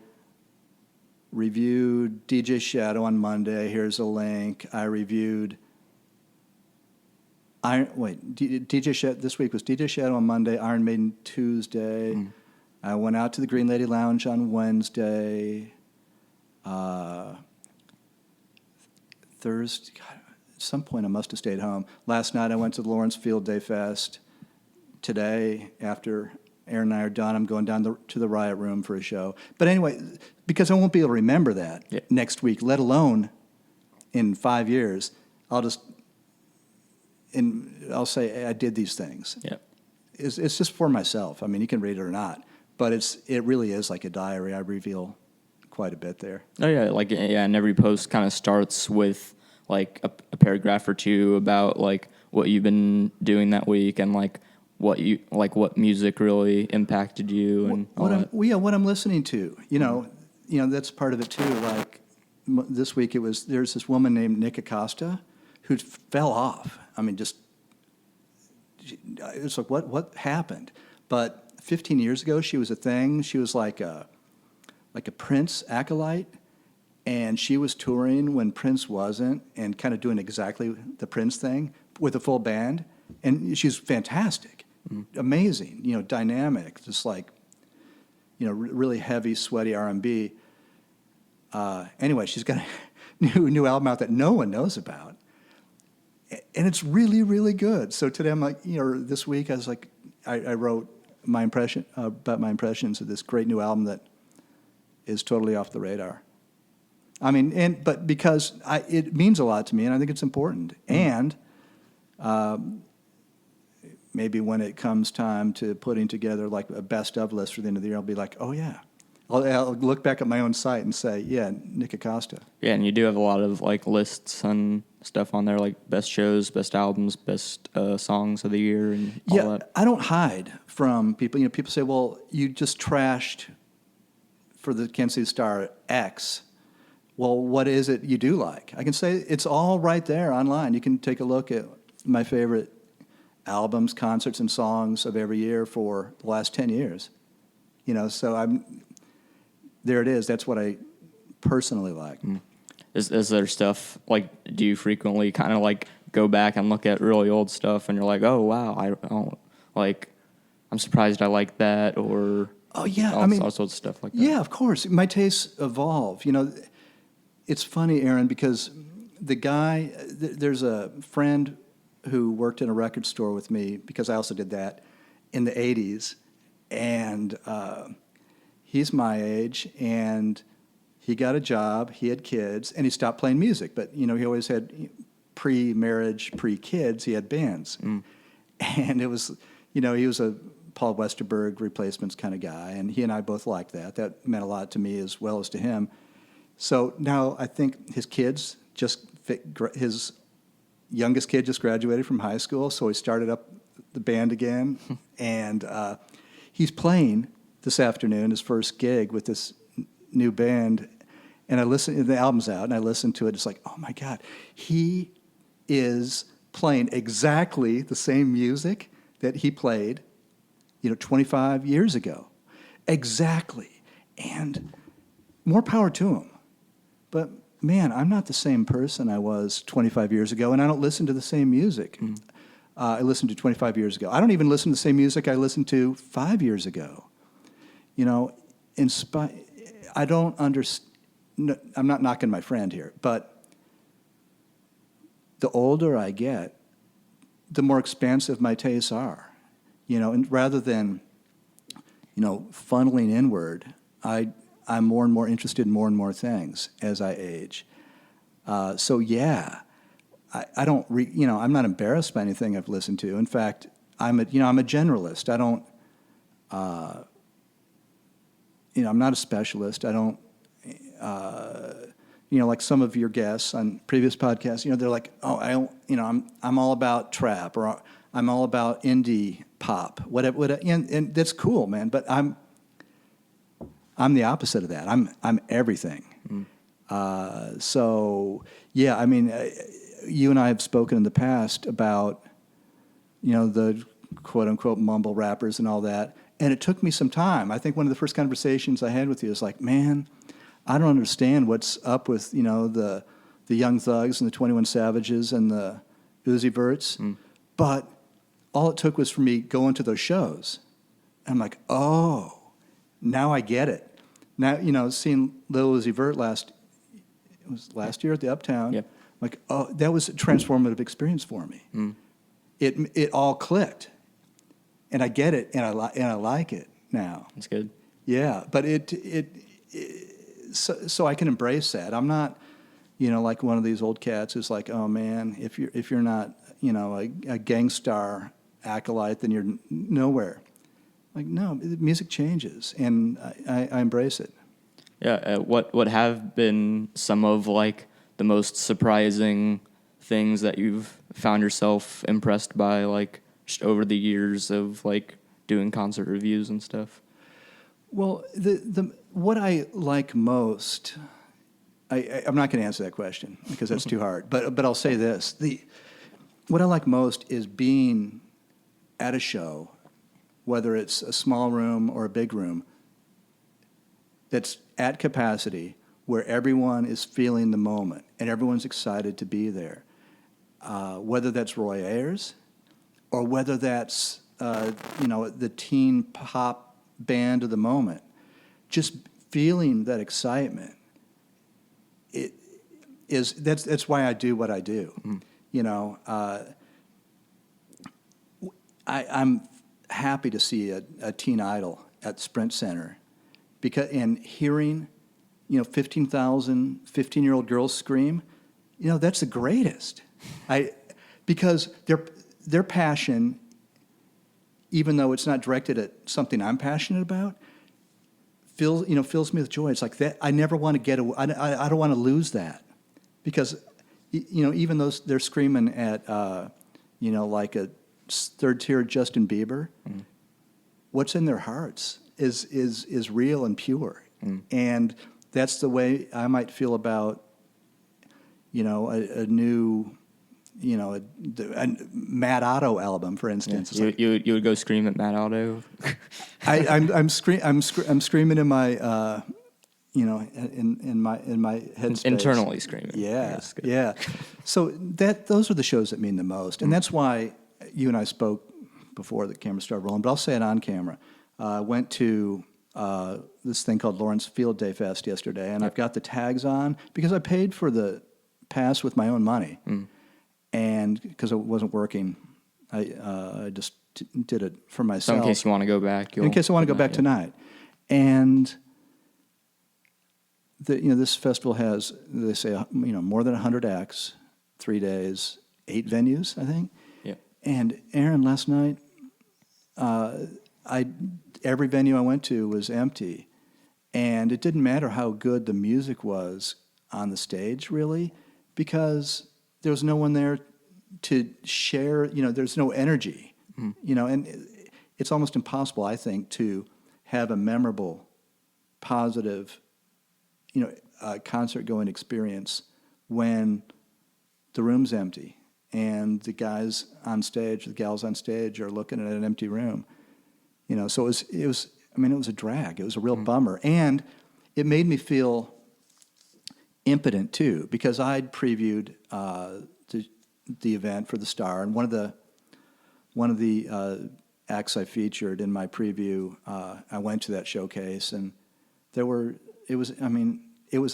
[SPEAKER 2] reviewed DJ Shadow on Monday. Here's a link. I reviewed. DJ Shadow this week was DJ Shadow on Monday. Iron Maiden Tuesday. I went out to the Green Lady Lounge on Wednesday. Thursday. God, at some point, I must have stayed home. Last night, I went to the Lawrence Field Day Fest. Today, after Aaron and I are done, I'm going down to the Riot Room for a show. But anyway, because I won't be able to remember that next week, let alone in 5 years, I'll say I did these things.
[SPEAKER 3] Yeah.
[SPEAKER 2] It's just for myself. I mean, you can read it or not, but it really is like a diary. I reveal quite a bit there.
[SPEAKER 3] Oh yeah, and every post kind of starts with like a paragraph or two about like what you've been doing that week and like what music really impacted you and
[SPEAKER 2] what I'm listening to. That's part of it too. Like this week, there's this woman named Nick Acosta who fell off. I mean, it's like what happened? But 15 years ago, she was a thing. She was like a Prince acolyte, and she was touring when Prince wasn't, and kind of doing exactly the Prince thing with a full band. And she's fantastic, amazing, dynamic, just like, really heavy, sweaty R&B. Anyway, she's got a new album out that no one knows about. And it's really, really good. So today I'm like, this week I was like, I wrote my impressions of this great new album that is totally off the radar. I mean, but because it means a lot to me, and I think it's important. And maybe when it comes time to putting together like a best of list for the end of the year, I'll be like, oh yeah. I'll look back at my own site and say, yeah, Nick Acosta.
[SPEAKER 3] Yeah, and you do have a lot of like lists and stuff on there, like best shows, best albums, best songs of the year, and all that.
[SPEAKER 2] I don't hide from people. People say, well, you just trashed for the Kansas City Star X. Well, what is it you do like? I can say it's all right there online. You can take a look at my favorite albums, concerts, and songs of every year for the last 10 years. So there it is. That's what I personally like.
[SPEAKER 3] Is there stuff, like, do you frequently kind of, like, go back and look at really old stuff and you're like, oh, wow, I'm surprised I like that, or
[SPEAKER 2] oh, yeah,
[SPEAKER 3] all sorts of stuff like that?
[SPEAKER 2] Yeah, of course. My tastes evolve. It's funny, Aaron, because there's a friend who worked in a record store with me, because I also did that, in the 80s, and he's my age, and he got a job, he had kids, and he stopped playing music. But, he always had pre-marriage, pre-kids, he had bands. And it was, he was a Paul Westerberg replacements kind of guy, and he and I both liked that. That meant a lot to me as well as to him. So now I think his youngest kid just graduated from high school, so he started up the band again, and he's playing this afternoon, his first gig with this new band, and the album's out, and I listened to it. It's like, oh my God, he is playing exactly the same music that he played, 25 years ago, exactly, and more power to him. But man, I'm not the same person I was 25 years ago, and I don't listen to the same music I listened to 25 years ago. I don't even listen to the same music I listened to 5 years ago. I don't understand. I'm not knocking my friend here, but the older I get, the more expansive my tastes are. And rather than, funneling inward, I'm more and more interested in more and more things as I age. So yeah, I don't. I'm not embarrassed by anything I've listened to. In fact, I'm a generalist. I don't. I'm not a specialist. I don't like some of your guests on previous podcasts, they're like, oh, I'm all about trap, or I'm all about indie pop, whatever, and that's cool, man. But I'm the opposite of that. I'm everything. So yeah, I mean, you and I have spoken in the past about, the quote unquote mumble rappers and all that. And it took me some time. I think one of the first conversations I had with you was like, man, I don't understand what's up with, the Young Thugs and the 21 Savages and the Uzi Verts. But all it took was for me going to those shows. And I'm like, oh, now I get it. Now, seeing Lil Uzi Vert last year at the Uptown,
[SPEAKER 1] Yep.
[SPEAKER 2] like, oh, that was a transformative experience for me. It all clicked. And I get it, and I like it now.
[SPEAKER 1] That's good.
[SPEAKER 2] Yeah, but so I can embrace that. I'm not, like one of these old cats who's like, oh man, if you're not, a gangstar acolyte, then you're nowhere. Like, no, music changes, and I embrace it.
[SPEAKER 1] Yeah. What have been some of like the most surprising things that you've found yourself impressed by, like just over the years of like doing concert reviews and stuff?
[SPEAKER 2] Well, what I like most, I'm not going to answer that question because that's too hard. But I'll say this: what I like most is being at a show, whether it's a small room or a big room, that's at capacity, where everyone is feeling the moment and everyone's excited to be there. Whether that's Roy Ayers, or whether that's the teen pop band of the moment, just feeling that excitement. That's why I do what I do. I'm happy to see a teen idol at Sprint Center, and hearing 15-year-old girls scream, that's the greatest. Because their passion, even though it's not directed at something I'm passionate about, fills me with joy. It's like that. I never want to get away. I don't want to lose that, because even though they're screaming at like a third tier Justin Bieber, what's in their hearts is real and pure, and that's the way I might feel about a new. A Matt Otto album, for instance.
[SPEAKER 1] Yeah. You would go scream at Matt Otto.
[SPEAKER 2] I'm screaming in my in my headspace.
[SPEAKER 1] Internally screaming.
[SPEAKER 2] Yeah, yeah. So those are the shows that mean the most, and that's why you and I spoke before the camera started rolling. But I'll say it on camera. Went to this thing called Lawrence Field Day Fest yesterday, and I've got the tags on because I paid for the pass with my own money. And because it wasn't working, I just did it for myself.
[SPEAKER 1] So in case you want to go back.
[SPEAKER 2] In case I want to go back tonight. And this festival has, they say, more than 100 acts, 3 days, 8 venues, I think.
[SPEAKER 1] Yeah.
[SPEAKER 2] And Aaron, last night, every venue I went to was empty. And it didn't matter how good the music was on the stage, really, because there was no one there to share, there's no energy, and it's almost impossible, I think, to have a memorable, positive, concert-going experience when the room's empty and the guys on stage, the gals on stage are looking at an empty room. So it was a drag. It was a real bummer. And it made me feel impotent too, because I'd previewed the event for the Star, and one of the acts I featured in my preview, I went to that showcase, and it was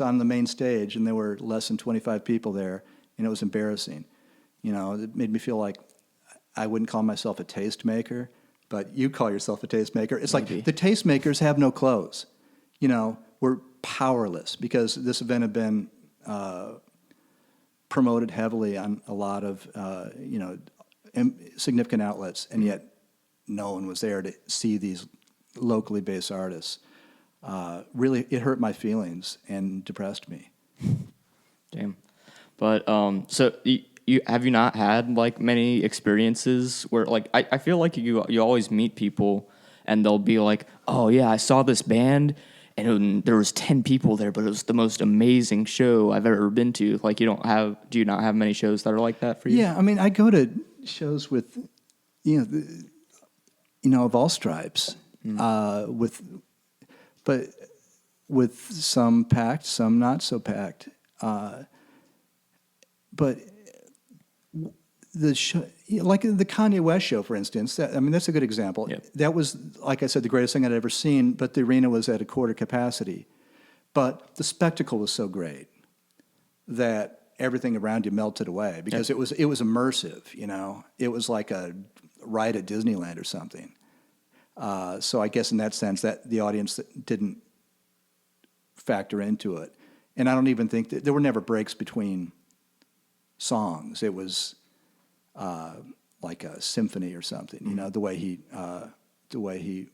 [SPEAKER 2] on the main stage, and there were less than 25 people there, and it was embarrassing. It made me feel like I wouldn't call myself a tastemaker, but you call yourself a tastemaker. It's
[SPEAKER 1] Maybe.
[SPEAKER 2] like the tastemakers have no clothes. We're powerless because this event had been promoted heavily on a lot of significant outlets, and yet no one was there to see these locally based artists. Really, it hurt my feelings and depressed me.
[SPEAKER 3] Damn. But so you have you not had like many experiences where like I feel like you always meet people and they'll be like, oh yeah, I saw this band and there was 10 people there, but it was the most amazing show I've ever been to. Like do you not have many shows that are like that for you?
[SPEAKER 2] Yeah, I mean, I go to shows with, of all stripes, but with some packed, some not so packed. But the show, like the Kanye West show, for instance, that's a good example.
[SPEAKER 3] Yep.
[SPEAKER 2] That was, like I said, the greatest thing I'd ever seen, but the arena was at a quarter capacity. But the spectacle was so great that everything around you melted away because
[SPEAKER 3] Yep.
[SPEAKER 2] it was immersive, It was like a ride at Disneyland or something. So I guess in that sense, that the audience didn't factor into it. And I don't even think that there were never breaks between songs. It was like a symphony or something,
[SPEAKER 3] Mm-hmm.
[SPEAKER 2] the way he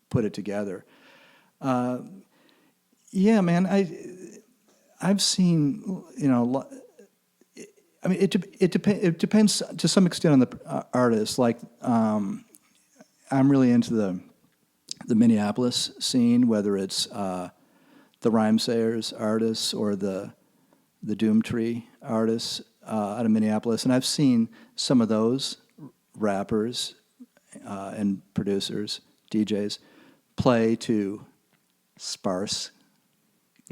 [SPEAKER 2] put it together. Yeah, man, I've seen, I mean, it depends to some extent on the artist. Like, I'm really into the Minneapolis scene, whether it's the Rhymesayers artists or the Doomtree artists out of Minneapolis, and I've seen some of those rappers and producers, DJs, play to sparse.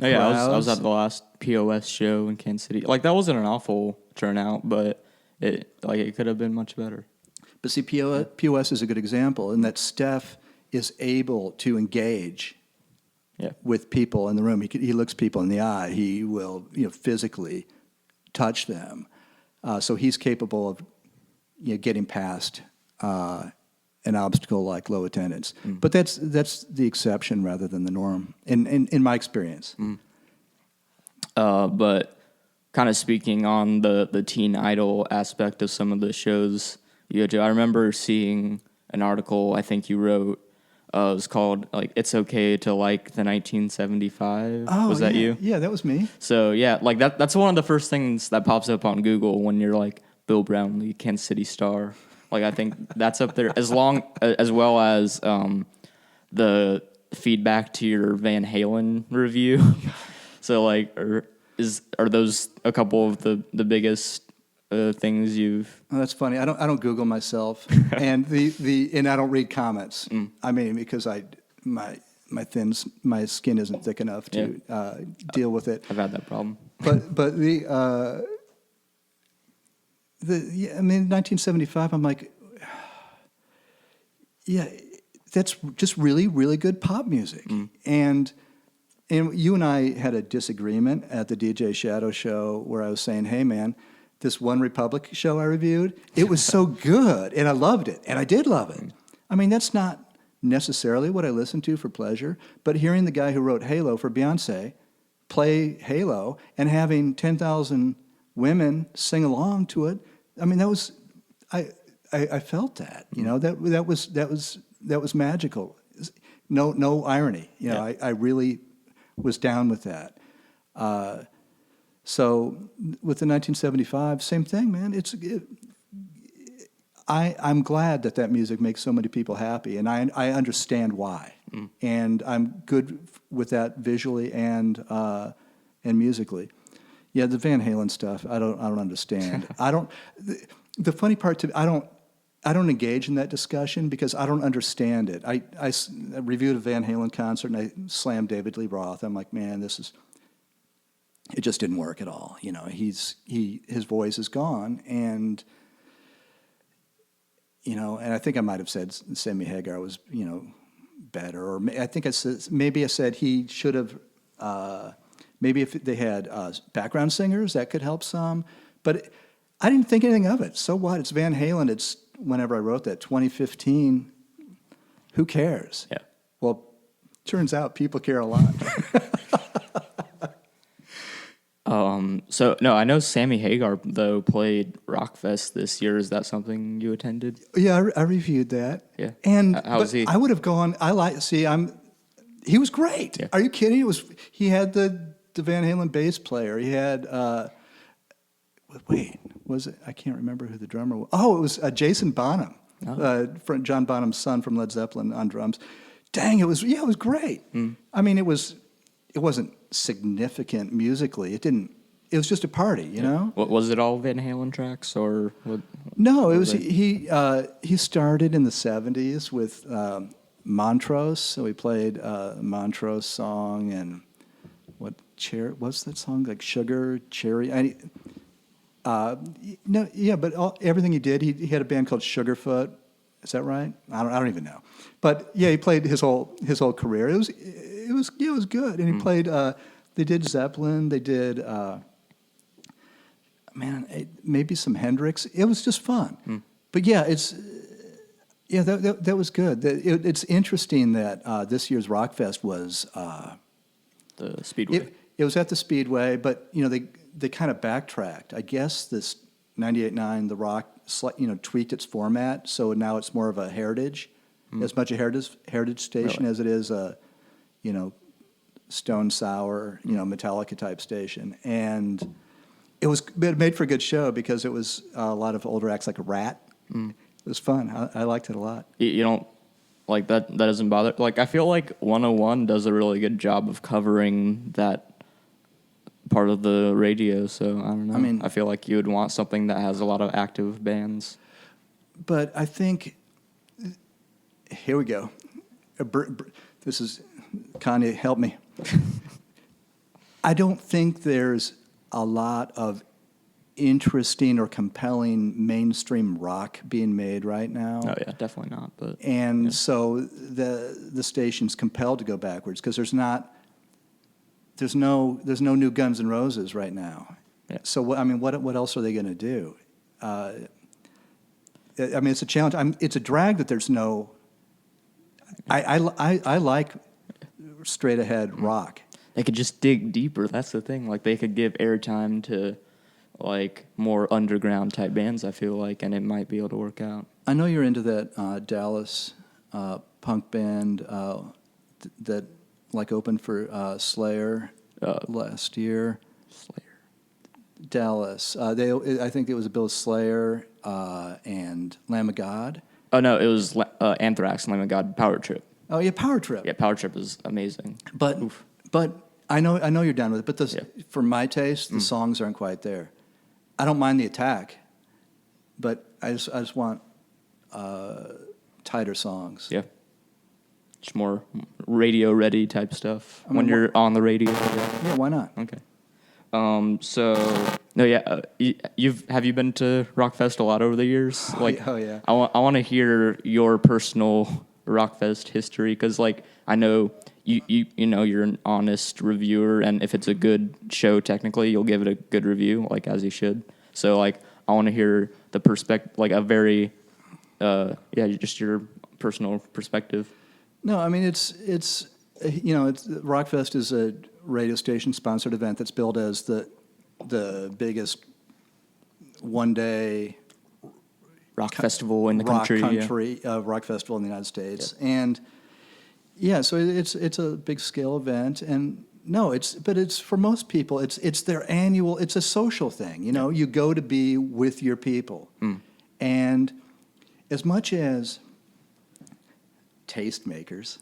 [SPEAKER 3] Oh, yeah, I was
[SPEAKER 2] crowds.
[SPEAKER 3] at the last POS show in Kansas City. Like that wasn't an awful turnout, but it could have been much better.
[SPEAKER 2] But see, POS is a good example in that Steph is able to engage with people in the room. He looks people in the eye. He will, physically touch them. So he's capable of, getting past an obstacle like low attendance. But that's the exception rather than the norm, in my experience.
[SPEAKER 3] But kind of speaking on the teen idol aspect of some of the shows you go to, I remember seeing an article I think you wrote. It was called like "It's Okay to Like the 1975."
[SPEAKER 2] Oh,
[SPEAKER 3] was that you?
[SPEAKER 2] Yeah, that was me.
[SPEAKER 3] So yeah, like that's one of the first things that pops up on Google when you're like Bill Brownlee, Kansas City star. Like I think that's up there as well as the feedback to your Van Halen review. So like, are those a couple of the biggest things you've?
[SPEAKER 2] Oh, that's funny. I don't Google myself, and and I don't read comments. I mean, because my skin isn't thick enough to deal with it.
[SPEAKER 3] I've had that problem.
[SPEAKER 2] But I mean, 1975. I'm like, yeah, that's just really, really good pop music. And you and I had a disagreement at the DJ Shadow show where I was saying, hey, man, this One Republic show I reviewed, it was so good, and I loved it, and I did love it. I mean, that's not necessarily what I listen to for pleasure, but hearing the guy who wrote Halo for Beyonce play Halo and having 10,000 women sing along to it, I mean, that was, I felt that, that was magical. No irony, I really was down with that. So with the 1975, same thing, man. I'm glad that music makes so many people happy, and I understand why, and I'm good with that visually and musically. Yeah, the Van Halen stuff, I don't understand. The funny part I don't engage in that discussion because I don't understand it. I reviewed a Van Halen concert and I slammed David Lee Roth. I'm like, man, it just didn't work at all. His voice is gone, and and I think I might have said Sammy Hagar was better, or I think I said he should have. Maybe if they had background singers, that could help some. But I didn't think anything of it. So what? It's Van Halen. It's whenever I wrote that 2015. Who cares?
[SPEAKER 3] Yeah.
[SPEAKER 2] Well, turns out people care a lot.
[SPEAKER 3] So no, I know Sammy Hagar though played Rockfest this year. Is that something you attended?
[SPEAKER 2] Yeah, I reviewed that.
[SPEAKER 3] Yeah.
[SPEAKER 2] And
[SPEAKER 3] How was he?
[SPEAKER 2] I would have gone. He was great.
[SPEAKER 3] Yeah.
[SPEAKER 2] Are you kidding? He had the the Van Halen bass player. He had was it? I can't remember who the drummer was. Oh, it was Jason Bonham, from John Bonham's son from Led Zeppelin on drums. Dang, it was great. I mean, it wasn't significant musically. It was just a party, you know.
[SPEAKER 3] What was it? All Van Halen tracks, or what?
[SPEAKER 2] No, it was he started in the '70s with Montrose. So he played a Montrose song and what's that song, like Sugar Cherry? But everything he did, he had a band called Sugarfoot. Is that right? I don't even know. But yeah, he played his whole career. It was good. And he played. They did Zeppelin. They did. Maybe some Hendrix. It was just fun. But yeah, that was good. It's interesting that this year's Rockfest was
[SPEAKER 3] The Speedway.
[SPEAKER 2] It was at the Speedway, but they kind of backtracked. I guess this 98.9 The Rock tweaked its format, so now it's more of a heritage, as much a heritage station as it is a Stone Sour, Metallica type station. And it made for a good show because it was a lot of older acts like Rat. It was fun. I liked it a lot.
[SPEAKER 3] You don't like that? That doesn't bother. Like, I feel like 101 does a really good job of covering that part of the radio. So I don't know. I mean, I feel like you would want something that has a lot of active bands.
[SPEAKER 2] But I think here we go. This is Kanye. Help me. I don't think there's a lot of interesting or compelling mainstream rock being made right now.
[SPEAKER 3] Oh yeah, definitely not. But
[SPEAKER 2] so the station's compelled to go backwards because there's no new Guns N' Roses right now.
[SPEAKER 3] Yeah.
[SPEAKER 2] So what else are they going to do? It's a challenge. It's a drag that there's no. I like straight ahead rock.
[SPEAKER 3] They could just dig deeper. That's the thing. Like, they could give airtime to like more underground type bands, I feel like, and it might be able to work out.
[SPEAKER 2] I know you're into that Dallas punk band that like opened for Slayer last year.
[SPEAKER 3] Slayer.
[SPEAKER 2] Dallas. I think it was a bill of Slayer and Lamb of God.
[SPEAKER 3] Oh no, it was Anthrax and Lamb of God. Power Trip.
[SPEAKER 2] Oh yeah, Power Trip.
[SPEAKER 3] Yeah, Power Trip is amazing.
[SPEAKER 2] But I know you're down with it. But for my taste, the songs aren't quite there. I don't mind the attack, but I just want tighter songs.
[SPEAKER 3] Yeah, just more radio ready type stuff when you're on the radio.
[SPEAKER 2] Yeah, why not?
[SPEAKER 3] Okay. Have you been to Rockfest a lot over the years? Like,
[SPEAKER 2] oh yeah.
[SPEAKER 3] I want to hear your personal Rockfest history, because like I know you're an honest reviewer, and if it's a good show technically, you'll give it a good review, like as you should. So like I want to hear the perspective, like a very just your personal perspective.
[SPEAKER 2] No, I mean it's Rockfest is a radio station sponsored event that's billed as the biggest one day
[SPEAKER 3] rock festival in the country.
[SPEAKER 2] Rock festival in the United States. Yeah. And so it's a big scale event, and it's for most people it's their annual, it's a social thing. You go to be with your people. And as much as tastemakers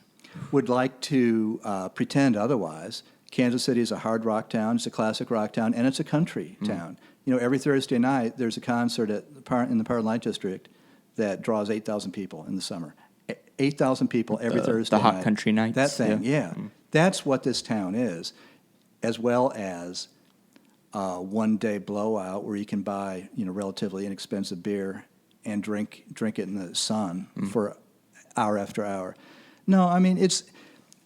[SPEAKER 2] would like to pretend otherwise, Kansas City is a hard rock town, it's a classic rock town, and it's a country town. Every Thursday night there's a concert in the Power and Light District that draws 8,000 people in the summer. 8,000 people every Thursday night.
[SPEAKER 3] The Hot Country Nights.
[SPEAKER 2] That thing, yeah. That's what this town is, as well as one-day blowout where you can buy relatively inexpensive beer and drink it in the sun for hour after hour. No, I mean it's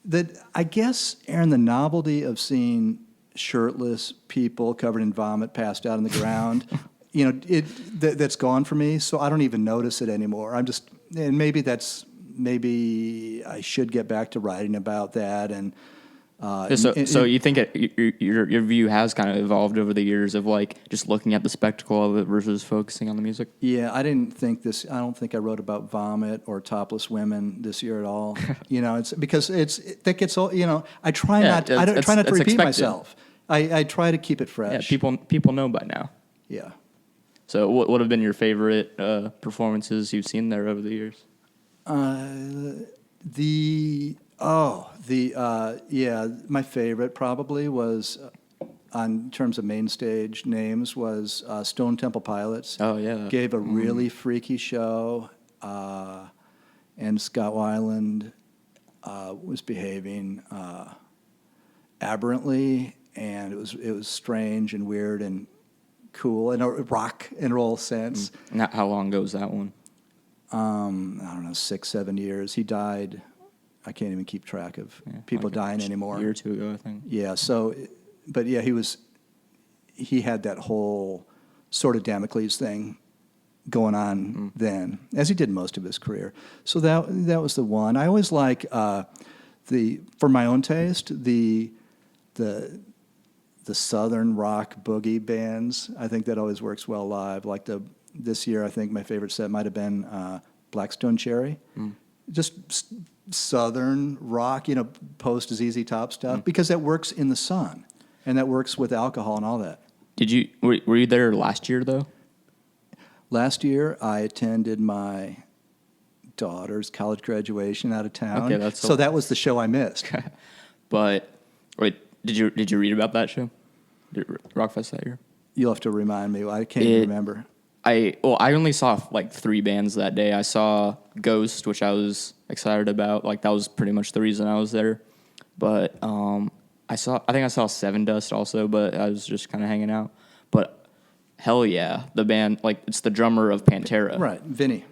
[SPEAKER 2] that. I guess, Aaron, the novelty of seeing shirtless people covered in vomit passed out on the ground, that's gone for me. So I don't even notice it anymore. Maybe I should get back to writing about that. And
[SPEAKER 3] so you think your view has kind of evolved over the years of like just looking at the spectacle of it versus focusing on the music?
[SPEAKER 2] Yeah, I don't think I wrote about vomit or topless women this year at all. It's because that gets all. I try not to repeat myself. I try to keep it fresh.
[SPEAKER 3] Yeah, people know by now.
[SPEAKER 2] Yeah.
[SPEAKER 3] So what have been your favorite performances you've seen there over the years?
[SPEAKER 2] My favorite probably was, on terms of main stage names, was Stone Temple Pilots.
[SPEAKER 3] Oh, yeah.
[SPEAKER 2] Gave a really freaky show, and Scott Weiland was behaving aberrantly, and it was strange and weird and cool in a rock and roll sense.
[SPEAKER 3] Now, how long ago was that one?
[SPEAKER 2] I don't know, 6-7 years. He died. I can't even keep track of people dying anymore.
[SPEAKER 3] A year or two ago, I think.
[SPEAKER 2] Yeah. So, but yeah, he had that whole sort of Damocles thing going on then, as he did most of his career. So that was the one. I always like for my own taste, the southern rock boogie bands. I think that always works well live. Like this year, I think my favorite set might have been Blackstone Cherry. Just southern rock, post is easy top stuff, because that works in the sun, and that works with alcohol and all that.
[SPEAKER 3] Were you there last year though?
[SPEAKER 2] Last year, I attended my daughter's college graduation out of town.
[SPEAKER 3] Okay,
[SPEAKER 2] so that was the show I missed.
[SPEAKER 3] But wait, did you read about that show? Rockfest that year?
[SPEAKER 2] You'll have to remind me. I can't even remember.
[SPEAKER 3] I only saw like 3 bands that day. I saw Ghost, which I was excited about. Like that was pretty much the reason I was there. But I think I saw Seven Dust also, but I was just kind of hanging out. But hell yeah, the band, like it's the drummer of Pantera.
[SPEAKER 2] Right, Vinny.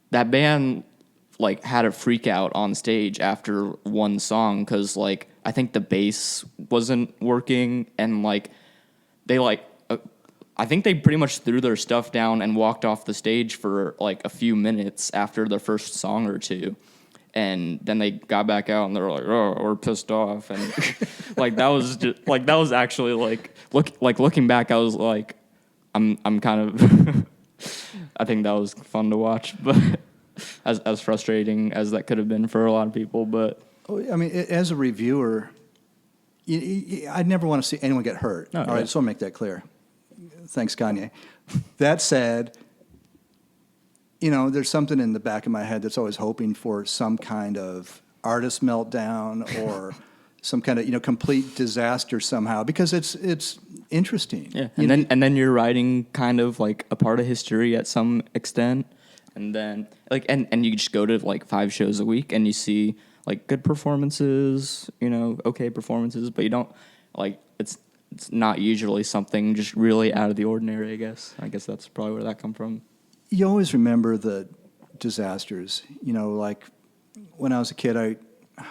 [SPEAKER 3] That band like had a freak out on stage after one song because like I think the bass wasn't working, and like they I think they pretty much threw their stuff down and walked off the stage for like a few minutes after the first song or two. And then they got back out and they were like, "Oh, we're pissed off." And like that was actually looking back, I was like, I'm kind of I think that was fun to watch, but as frustrating as that could have been for a lot of people, but
[SPEAKER 2] I mean, as a reviewer, I'd never want to see anyone get hurt.
[SPEAKER 3] Oh,
[SPEAKER 2] all right, so I'll make that clear. Thanks, Kanye. That said, there's something in the back of my head that's always hoping for some kind of artist meltdown or some kind of complete disaster somehow, because it's interesting.
[SPEAKER 3] Yeah, and then you're writing kind of like a part of history at some extent, and then like and you just go to like 5 shows a week and you see like good performances, okay performances, but you don't like it's not usually something just really out of the ordinary, I guess that's probably where that come from.
[SPEAKER 2] You always remember the disasters. Like when I was a kid, I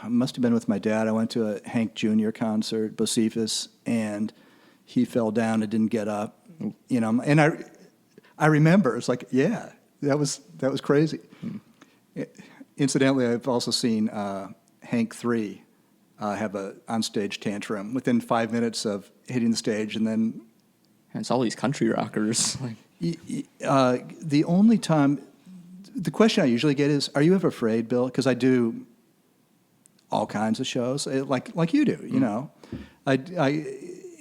[SPEAKER 2] must have been with my dad. I went to a Hank Jr. concert, Bocephus, and he fell down and didn't get up. And I remember it's like, yeah, that was crazy. Incidentally, I've also seen Hank 3 have a onstage tantrum within 5 minutes of hitting the stage, and then
[SPEAKER 3] it's all these country rockers.
[SPEAKER 2] The only time, the question I usually get is, "Are you ever afraid, Bill?" Because I do all kinds of shows, like you do.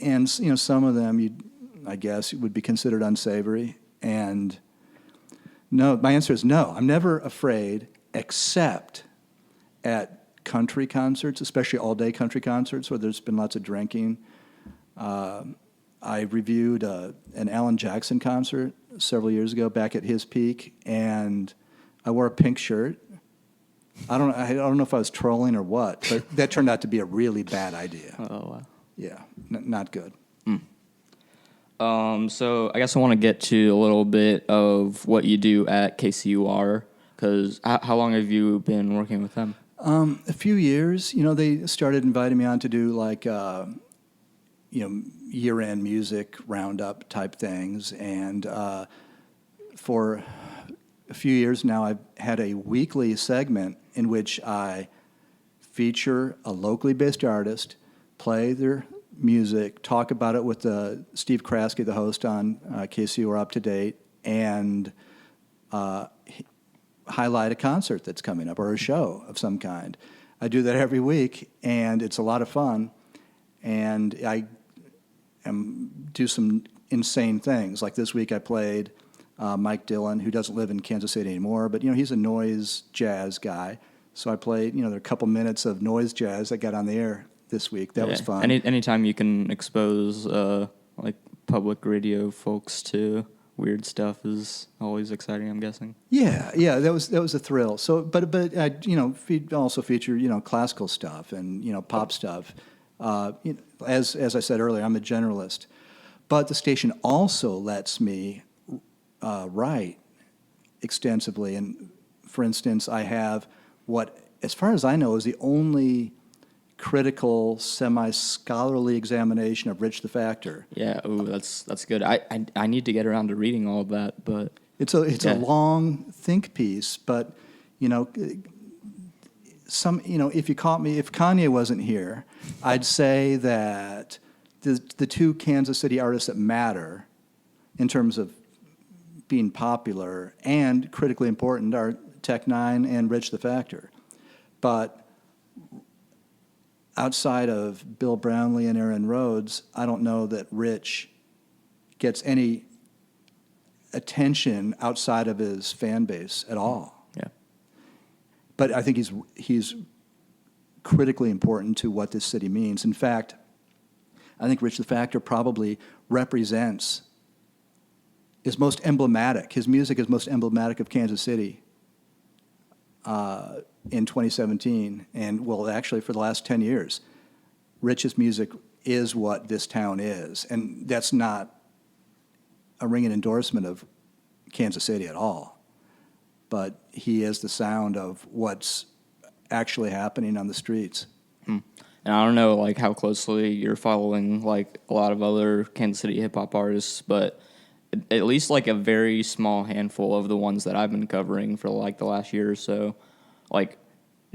[SPEAKER 2] And some of them I guess would be considered unsavory. And no, my answer is no. I'm never afraid, except at country concerts, especially all-day country concerts where there's been lots of drinking. I reviewed an Alan Jackson concert several years ago, back at his peak, and I wore a pink shirt. I don't know if I was trolling or what, but that turned out to be a really bad idea.
[SPEAKER 3] Oh wow.
[SPEAKER 2] Yeah, not good.
[SPEAKER 3] So I guess I want to get to a little bit of what you do at KCUR, because how long have you been working with them?
[SPEAKER 2] A few years. They started inviting me on to do like year-end music roundup type things, and for a few years now, I've had a weekly segment in which I feature a locally based artist, play their music, talk about it with Steve Kraske, the host on KCUR Up to Date, and highlight a concert that's coming up or a show of some kind. I do that every week, and it's a lot of fun. And I do some insane things. Like this week I played Mike Dillon, who doesn't live in Kansas City anymore, but he's a noise jazz guy. So I played, there are a couple minutes of noise jazz that got on the air this week. That was fun.
[SPEAKER 1] Anytime you can expose like public radio folks to weird stuff is always exciting, I'm guessing.
[SPEAKER 2] Yeah, that was a thrill. So, but also feature classical stuff and pop stuff. As I said earlier, I'm a generalist, but the station also lets me write extensively. And for instance, I have what, as far as I know, is the only critical, semi-scholarly examination of Rich the Factor.
[SPEAKER 1] Yeah, that's good. I need to get around to reading all of that, but
[SPEAKER 2] it's a long think piece. But if Kanye wasn't here, I'd say that the two Kansas City artists that matter in terms of being popular and critically important are Tech Nine and Rich the Factor. But outside of Bill Brownlee and Aaron Rhodes, I don't know that Rich gets any attention outside of his fan base at all.
[SPEAKER 1] Yeah.
[SPEAKER 2] But I think he's critically important to what this city means. In fact, I think Rich the Factor probably represents, is most emblematic. His music is most emblematic of Kansas City in 2017, and actually for the last 10 years. Rich's music is what this town is, and that's not a ringing endorsement of Kansas City at all, but he is the sound of what's actually happening on the streets.
[SPEAKER 1] And I don't know like how closely you're following like a lot of other Kansas City hip hop artists, but at least like a very small handful of the ones that I've been covering for like the last year or so, like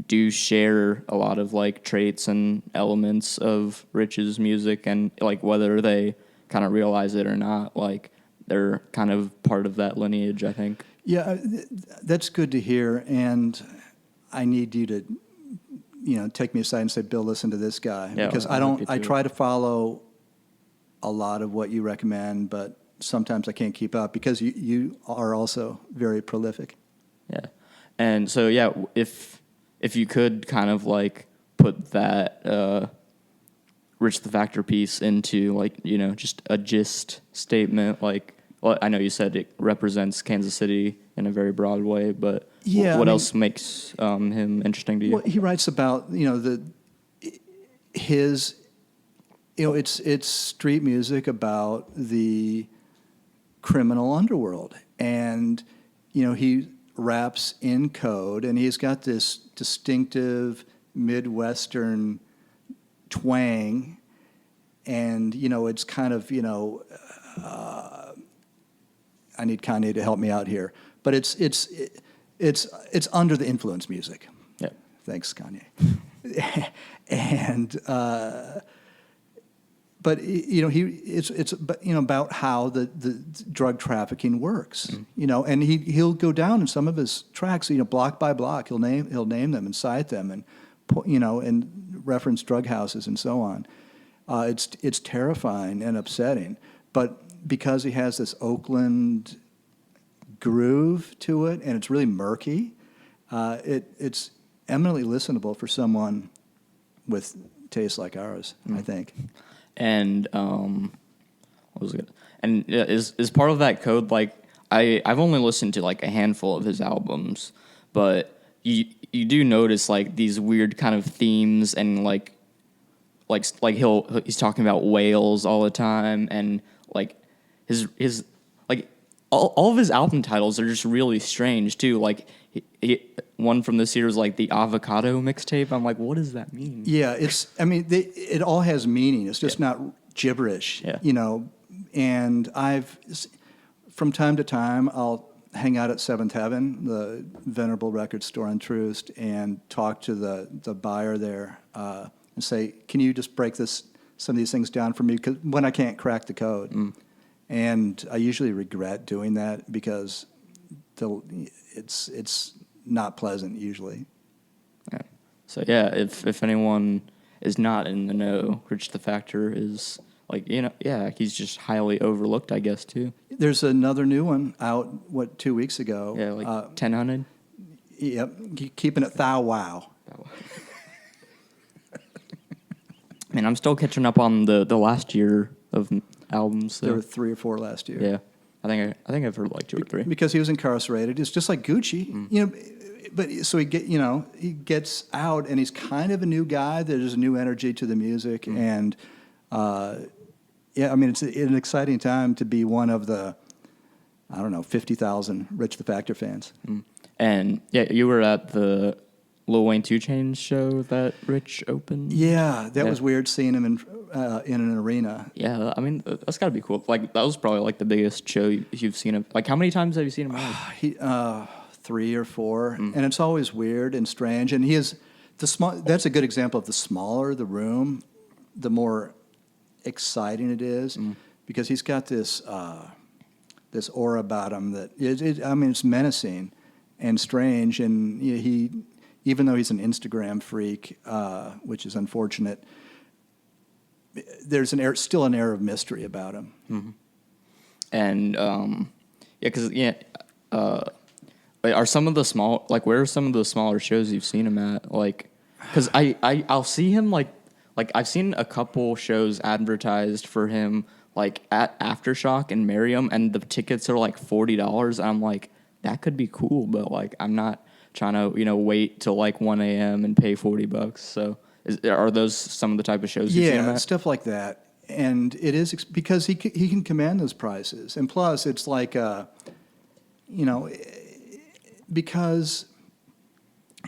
[SPEAKER 1] do share a lot of like traits and elements of Rich's music, and like whether they kind of realize it or not, like they're kind of part of that lineage, I think.
[SPEAKER 2] Yeah, that's good to hear, and I need you to take me aside and say, Bill, listen to this guy, because I try to follow a lot of what you recommend, but sometimes I can't keep up because you are also very prolific.
[SPEAKER 1] Yeah. And so, yeah, if you could kind of like put that Rich the Factor piece into like, just a gist statement, like, well, I know you said it represents Kansas City in a very broad way, but what else makes him interesting to you?
[SPEAKER 2] Well, he writes about, it's street music about the criminal underworld, and he raps in code, and he's got this distinctive Midwestern twang, and it's kind of I need Kanye to help me out here, but it's under the influence music.
[SPEAKER 1] Yeah,
[SPEAKER 2] thanks, Kanye. And but it's about how the drug trafficking works, and he'll go down in some of his tracks, block by block, he'll name them and cite them, and and reference drug houses and so on. It's terrifying and upsetting, but because he has this Oakland groove to it, and it's really murky, it's eminently listenable for someone with tastes like ours, I think.
[SPEAKER 1] And what was it? And is part of that code, like I've only listened to like a handful of his albums, but you do notice like these weird kind of themes, and like he's talking about whales all the time, and like his like all of his album titles are just really strange too. Like one from this year is like the Avocado mixtape. I'm like, what does that mean?
[SPEAKER 2] Yeah, it all has meaning. It's just not gibberish, And from time to time, I'll hang out at Seventh Heaven, the venerable record store on Troost, and talk to the buyer there and say, can you just break some of these things down for me? Because when I can't crack the code. And I usually regret doing that because it's not pleasant usually.
[SPEAKER 1] Yeah. So yeah, if anyone is not in the know, Rich the Factor is
[SPEAKER 3] like, yeah, he's just highly overlooked, I guess, too.
[SPEAKER 2] There's another new one out, 2 weeks ago?
[SPEAKER 3] Yeah, like 1000.
[SPEAKER 2] Yep, keeping it thou wow.
[SPEAKER 3] I mean, I'm still catching up on the last year of albums. So.
[SPEAKER 2] There were 3 or 4 last year.
[SPEAKER 3] Yeah, I think I've heard like 2 or 3.
[SPEAKER 2] Because he was incarcerated. It's just like Gucci, But so he gets out, and he's kind of a new guy. There's a new energy to the music, and it's an exciting time to be one of the 50,000 Rich the Factor fans.
[SPEAKER 3] And yeah, you were at the Lil Wayne 2 Chainz show that Rich opened.
[SPEAKER 2] Yeah, that was weird seeing him in an arena.
[SPEAKER 3] Yeah, I mean that's got to be cool. Like that was probably like the biggest show you've seen him. Like how many times have you seen him live?
[SPEAKER 2] 3 or 4, and it's always weird and strange. And he is the small. That's a good example of the smaller the room, the more exciting it is, because he's got this aura about him that it's menacing and strange. And he, even though he's an Instagram freak, which is unfortunate, there's still an air of mystery about him.
[SPEAKER 3] Mm-hmm. And are some of the where are some of the smaller shows you've seen him at? Like, because I'll see him like I've seen a couple shows advertised for him like at Aftershock and Merriam, and the tickets are like $40. And I'm like, that could be cool, but like I'm not trying to wait till like 1 a.m. and pay $40. So are those some of the type of shows you've seen him at?
[SPEAKER 2] Stuff like that. And it is because he can command those prices, and plus it's like because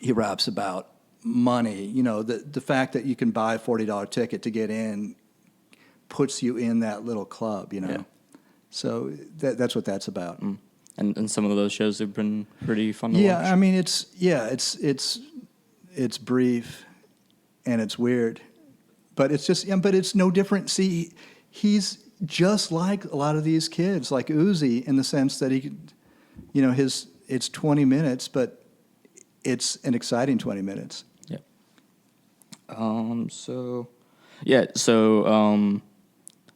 [SPEAKER 2] he raps about money, the fact that you can buy a $40 ticket to get in puts you in that little club,
[SPEAKER 3] Yeah.
[SPEAKER 2] So that's what that's about.
[SPEAKER 3] And some of those shows have been pretty fun to watch.
[SPEAKER 2] Yeah, I mean it's brief and it's weird, but it's no different. See, he's just like a lot of these kids, like Uzi, in the sense that he, it's 20 minutes, but it's an exciting 20 minutes.
[SPEAKER 3] Yeah.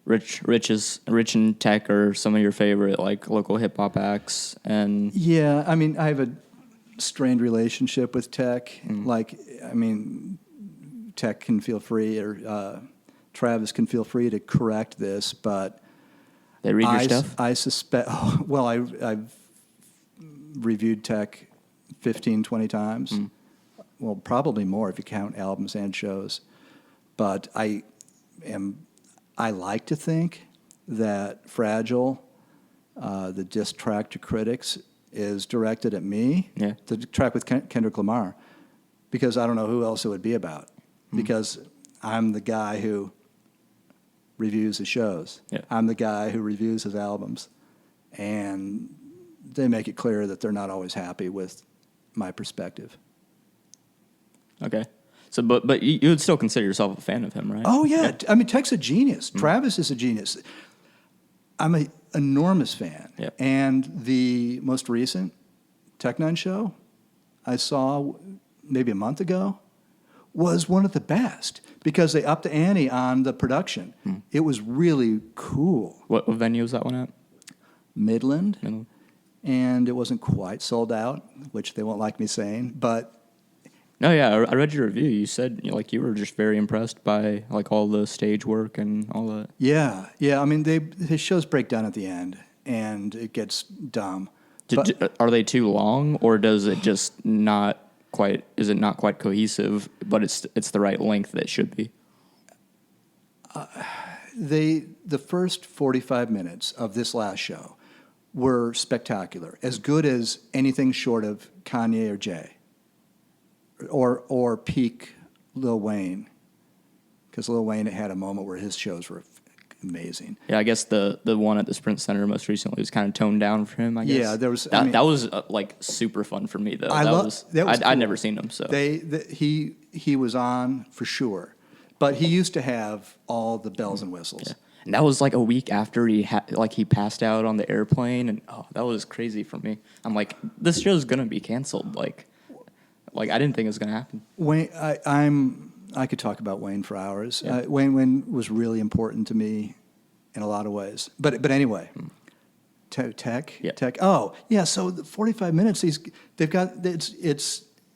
[SPEAKER 3] Rich and Tech are some of your favorite like local hip hop acts, and
[SPEAKER 2] yeah, I mean, I have a strained relationship with Tech. Tech can feel free, or Travis can feel free to correct this, but
[SPEAKER 3] they read your stuff.
[SPEAKER 2] I suspect. I've reviewed Tech 15, 20 times. Well, probably more if you count albums and shows. But I like to think that Fragile, the diss track to critics, is directed at me.
[SPEAKER 3] Yeah.
[SPEAKER 2] The track with Kendrick Lamar, because I don't know who else it would be about. Because I'm the guy who reviews his shows.
[SPEAKER 3] Yeah.
[SPEAKER 2] I'm the guy who reviews his albums. And they make it clear that they're not always happy with my perspective.
[SPEAKER 3] Okay. So, but you would still consider yourself a fan of him, right?
[SPEAKER 2] Oh, yeah. I mean, Tech's a genius. Travis is a genius. I'm an enormous fan.
[SPEAKER 3] Yep.
[SPEAKER 2] And the most recent Tech Nine show I saw maybe a month ago was one of the best because they upped the ante on the production. It was really cool.
[SPEAKER 3] What venue was that one at?
[SPEAKER 2] Midland. And it wasn't quite sold out, which they won't like me saying, but...
[SPEAKER 3] No, yeah, I read your review. You said you were just very impressed by like all the stage work and all that.
[SPEAKER 2] Yeah. I mean, his shows break down at the end, and it gets dumb.
[SPEAKER 3] Are they too long, or does it just not quite? Is it not quite cohesive? But it's the right length that it should be.
[SPEAKER 2] The first 45 minutes of this last show were spectacular, as good as anything short of Kanye or Jay. Or peak Lil Wayne, because Lil Wayne had a moment where his shows were amazing.
[SPEAKER 3] Yeah, I guess the one at the Sprint Center most recently was kind of toned down for him. I guess.
[SPEAKER 2] Yeah, there was.
[SPEAKER 3] That was like super fun for me though. I'd never seen him, so
[SPEAKER 2] he was on for sure, but he used to have all the bells and whistles.
[SPEAKER 3] Yeah. And that was like a week after he passed out on the airplane, and that was crazy for me. I'm like, this show's gonna be canceled. Like I didn't think it was gonna happen.
[SPEAKER 2] Wayne, I could talk about Wayne for hours.
[SPEAKER 3] Yeah.
[SPEAKER 2] Wayne was really important to me in a lot of ways. But anyway, tech. Oh yeah. So the 45 minutes. They've got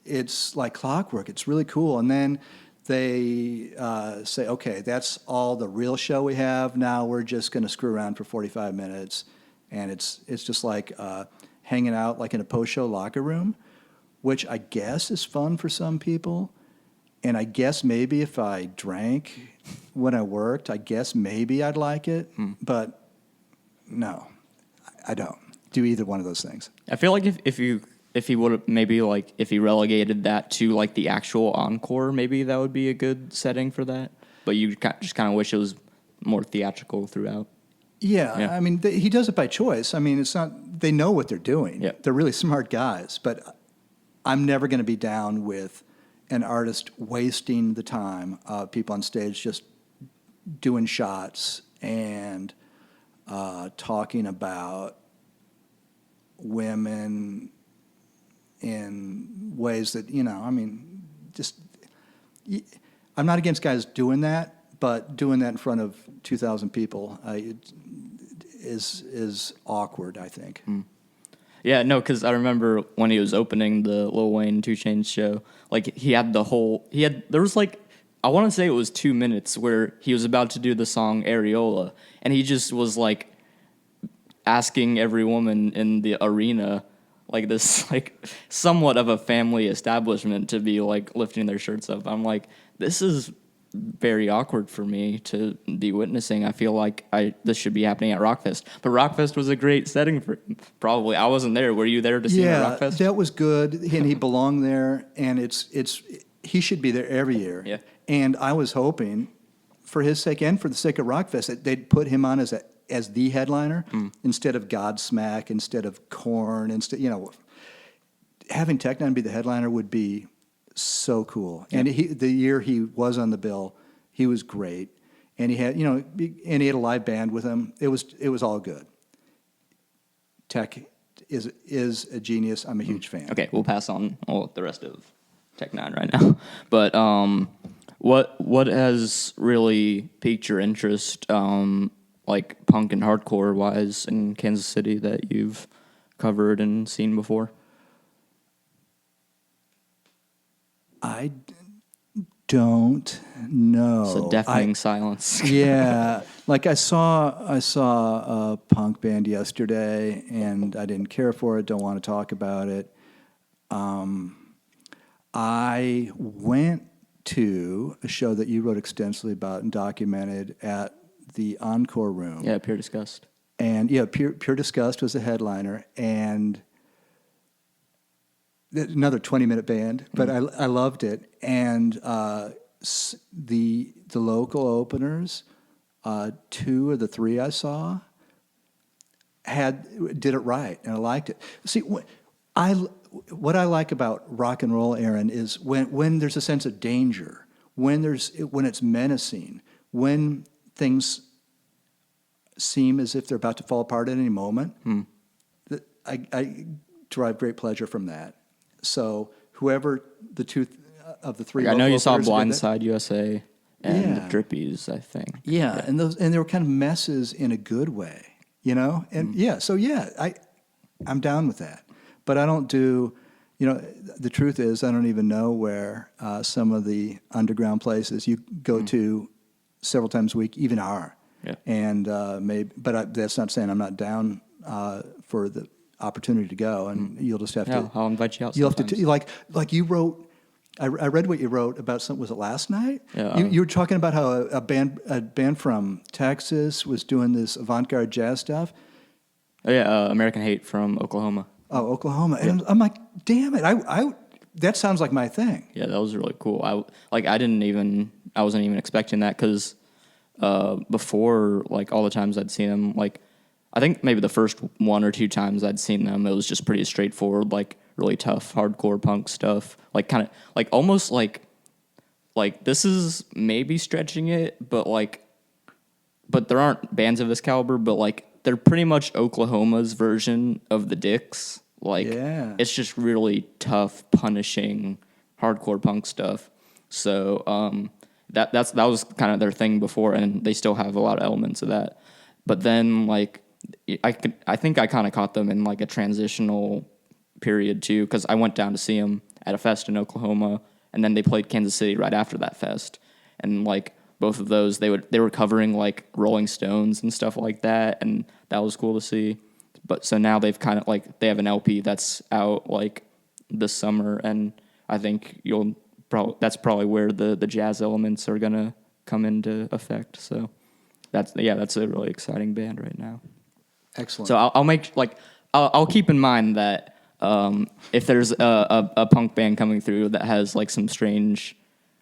[SPEAKER 2] it's like clockwork. It's really cool. And then they say, okay, that's all the real show we have. Now we're just going to screw around for 45 minutes, and it's just like hanging out like in a post-show locker room, which I guess is fun for some people. And I guess maybe if I drank when I worked, I guess maybe I'd like it. But no, I don't do either one of those things.
[SPEAKER 3] I feel like if he would have maybe like if he relegated that to like the actual encore, maybe that would be a good setting for that. But you just kind of wish it was more theatrical throughout.
[SPEAKER 2] Yeah. I mean, he does it by choice. I mean, it's not, they know what they're doing.
[SPEAKER 3] Yeah.
[SPEAKER 2] They're really smart guys. But I'm never going to be down with an artist wasting the time of people on stage just doing shots and talking about women in ways that, I mean, just, I'm not against guys doing that, but doing that in front of 2,000 people is awkward, I think.
[SPEAKER 3] Yeah, no, because I remember when he was opening the Lil Wayne 2 Chainz show, like there was like, I want to say it was 2 minutes where he was about to do the song Areola, and he just was like asking every woman in the arena, like this, like somewhat of a family establishment, to be like lifting their shirts up. I'm like, this is very awkward for me to be witnessing. I feel like this should be happening at Rockfest, but Rockfest was a great setting for probably. I wasn't there. Were you there to see Rockfest?
[SPEAKER 2] Yeah, that was good, and he belonged there, and he should be there every year.
[SPEAKER 3] Yeah.
[SPEAKER 2] And I was hoping, for his sake and for the sake of Rockfest, that they'd put him on as the headliner instead of Godsmack, instead of Korn, having Tech Nine be the headliner would be so cool. Yeah. And the year he was on the bill, he was great, and he had a live band with him. It was all good. Tech is a genius. I'm a huge fan.
[SPEAKER 3] Okay, we'll pass on the rest of Tech Nine right now. But what has really piqued your interest, like punk and hardcore wise, in Kansas City that you've covered and seen before?
[SPEAKER 2] I don't know.
[SPEAKER 3] It's a deafening silence.
[SPEAKER 2] Yeah, like I saw a punk band yesterday, and I didn't care for it. Don't want to talk about it. I went to a show that you wrote extensively about and documented at the Encore Room.
[SPEAKER 3] Yeah, Pure Disgust.
[SPEAKER 2] And Pure Disgust was the headliner, and another 20-minute band, but I loved it. And the local openers, 2 of the 3 I saw, did it right, and I liked it. See, what I like about rock and roll, Aaron, is when there's a sense of danger, when it's menacing, when things seem as if they're about to fall apart at any moment. I derive great pleasure from that. So whoever the 2 of the 3,
[SPEAKER 3] I know you saw Blindside USA and the Drippies, I think.
[SPEAKER 2] Yeah, and they were kind of messes in a good way, And I'm down with that. But I don't do, the truth is I don't even know where some of the underground places you go to several times a week even are.
[SPEAKER 3] Yeah.
[SPEAKER 2] And that's not saying I'm not down for the opportunity to go, and you'll just have to.
[SPEAKER 3] I'll invite you out.
[SPEAKER 2] You'll have to like you wrote. I read what you wrote about something. Was it last night?
[SPEAKER 3] Yeah.
[SPEAKER 2] You were talking about how a band from Texas was doing this avant-garde jazz stuff.
[SPEAKER 3] Oh yeah, American Hate from Oklahoma.
[SPEAKER 2] Oh, Oklahoma, and I'm like, damn it! I that sounds like my thing.
[SPEAKER 3] Yeah, that was really cool. I wasn't even expecting that because before, like all the times I'd seen them, like I think maybe the first 1 or 2 times I'd seen them, it was just pretty straightforward, like really tough hardcore punk stuff, like kind of like almost like this is maybe stretching it, but there aren't bands of this caliber, but like they're pretty much Oklahoma's version of the Dicks. Like it's just really tough, punishing hardcore punk stuff. So that was kind of their thing before, and they still have a lot of elements of that. But then like I think I kind of caught them in like a transitional period too, because I went down to see them at a fest in Oklahoma, and then they played Kansas City right after that fest, and like both of those they were covering like Rolling Stones and stuff like that, and that was cool to see. But so now they've kind of like they have an LP that's out like this summer, and I think that's probably where the jazz elements are gonna come into effect. So that's a really exciting band right now.
[SPEAKER 2] Excellent.
[SPEAKER 3] So I'll keep in mind that if there's a punk band coming through that has like some strange,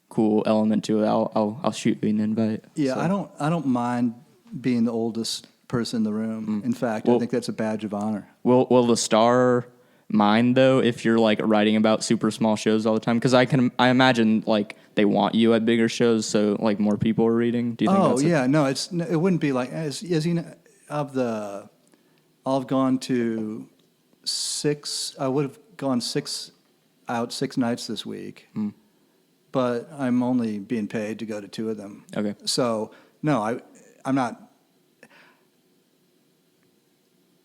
[SPEAKER 3] cool element to it, I'll shoot you an invite.
[SPEAKER 2] Yeah,
[SPEAKER 3] So.
[SPEAKER 2] I don't mind being the oldest person in the room. In fact, I think that's a badge of honor.
[SPEAKER 3] Will the Star mind though if you're like writing about super small shows all the time? Because I imagine like they want you at bigger shows, so like more people are reading. Do you think?
[SPEAKER 2] It wouldn't be like as you know I've gone to 6. I would have gone 6 nights this week, but I'm only being paid to go to 2 of them.
[SPEAKER 3] Okay.
[SPEAKER 2] So no, I'm not.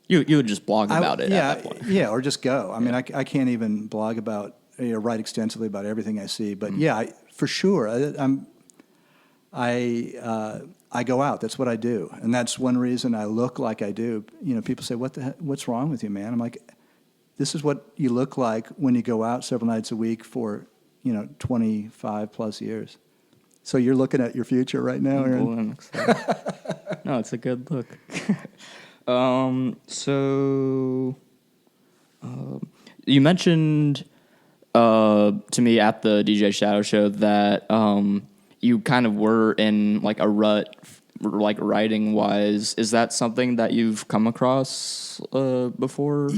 [SPEAKER 3] You would just blog about it at that point.
[SPEAKER 2] Yeah, or just go. I mean, I can't even blog about, write extensively about everything I see. But for sure, I go out. That's what I do, and that's one reason I look like I do. People say, "What's wrong with you, man?" I'm like, "This is what you look like when you go out several nights a week for 25 plus years." So you're looking at your future right now, Aaron?
[SPEAKER 3] No, it's a good look. You mentioned to me at the DJ Shadow show that you kind of were in like a rut, like writing wise. Is that something that you've come across before,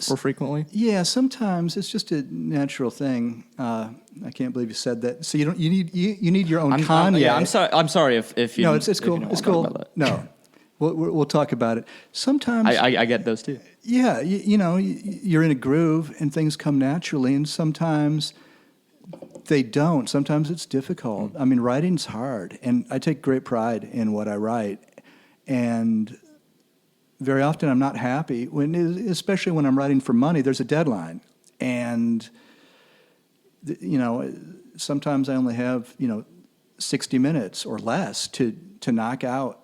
[SPEAKER 3] or frequently?
[SPEAKER 2] Yeah, sometimes it's just a natural thing. I can't believe you said that. So you need your own Kanye.
[SPEAKER 3] I'm sorry if you.
[SPEAKER 2] No, it's cool. It's cool. No. We'll talk about it. Sometimes
[SPEAKER 3] I get those too.
[SPEAKER 2] Yeah, you're in a groove and things come naturally, and sometimes they don't. Sometimes it's difficult. I mean, writing's hard, and I take great pride in what I write. And very often I'm not happy, especially when I'm writing for money. There's a deadline, and sometimes I only have 60 minutes or less to knock out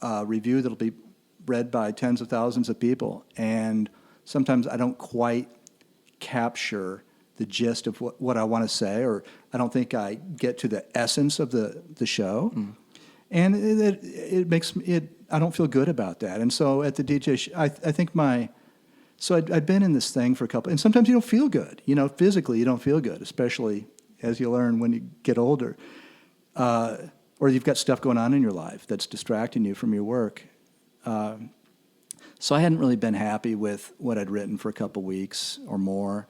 [SPEAKER 2] a review that'll be read by tens of thousands of people, and sometimes I don't quite capture the gist of what I want to say, or I don't think I get to the essence of the show, and it makes it. I don't feel good about that, and so at the DJ, I think so I'd been in this thing for a couple, and sometimes you don't feel good, physically you don't feel good, especially as you learn when you get older. Or you've got stuff going on in your life that's distracting you from your work. So I hadn't really been happy with what I'd written for a couple weeks or more.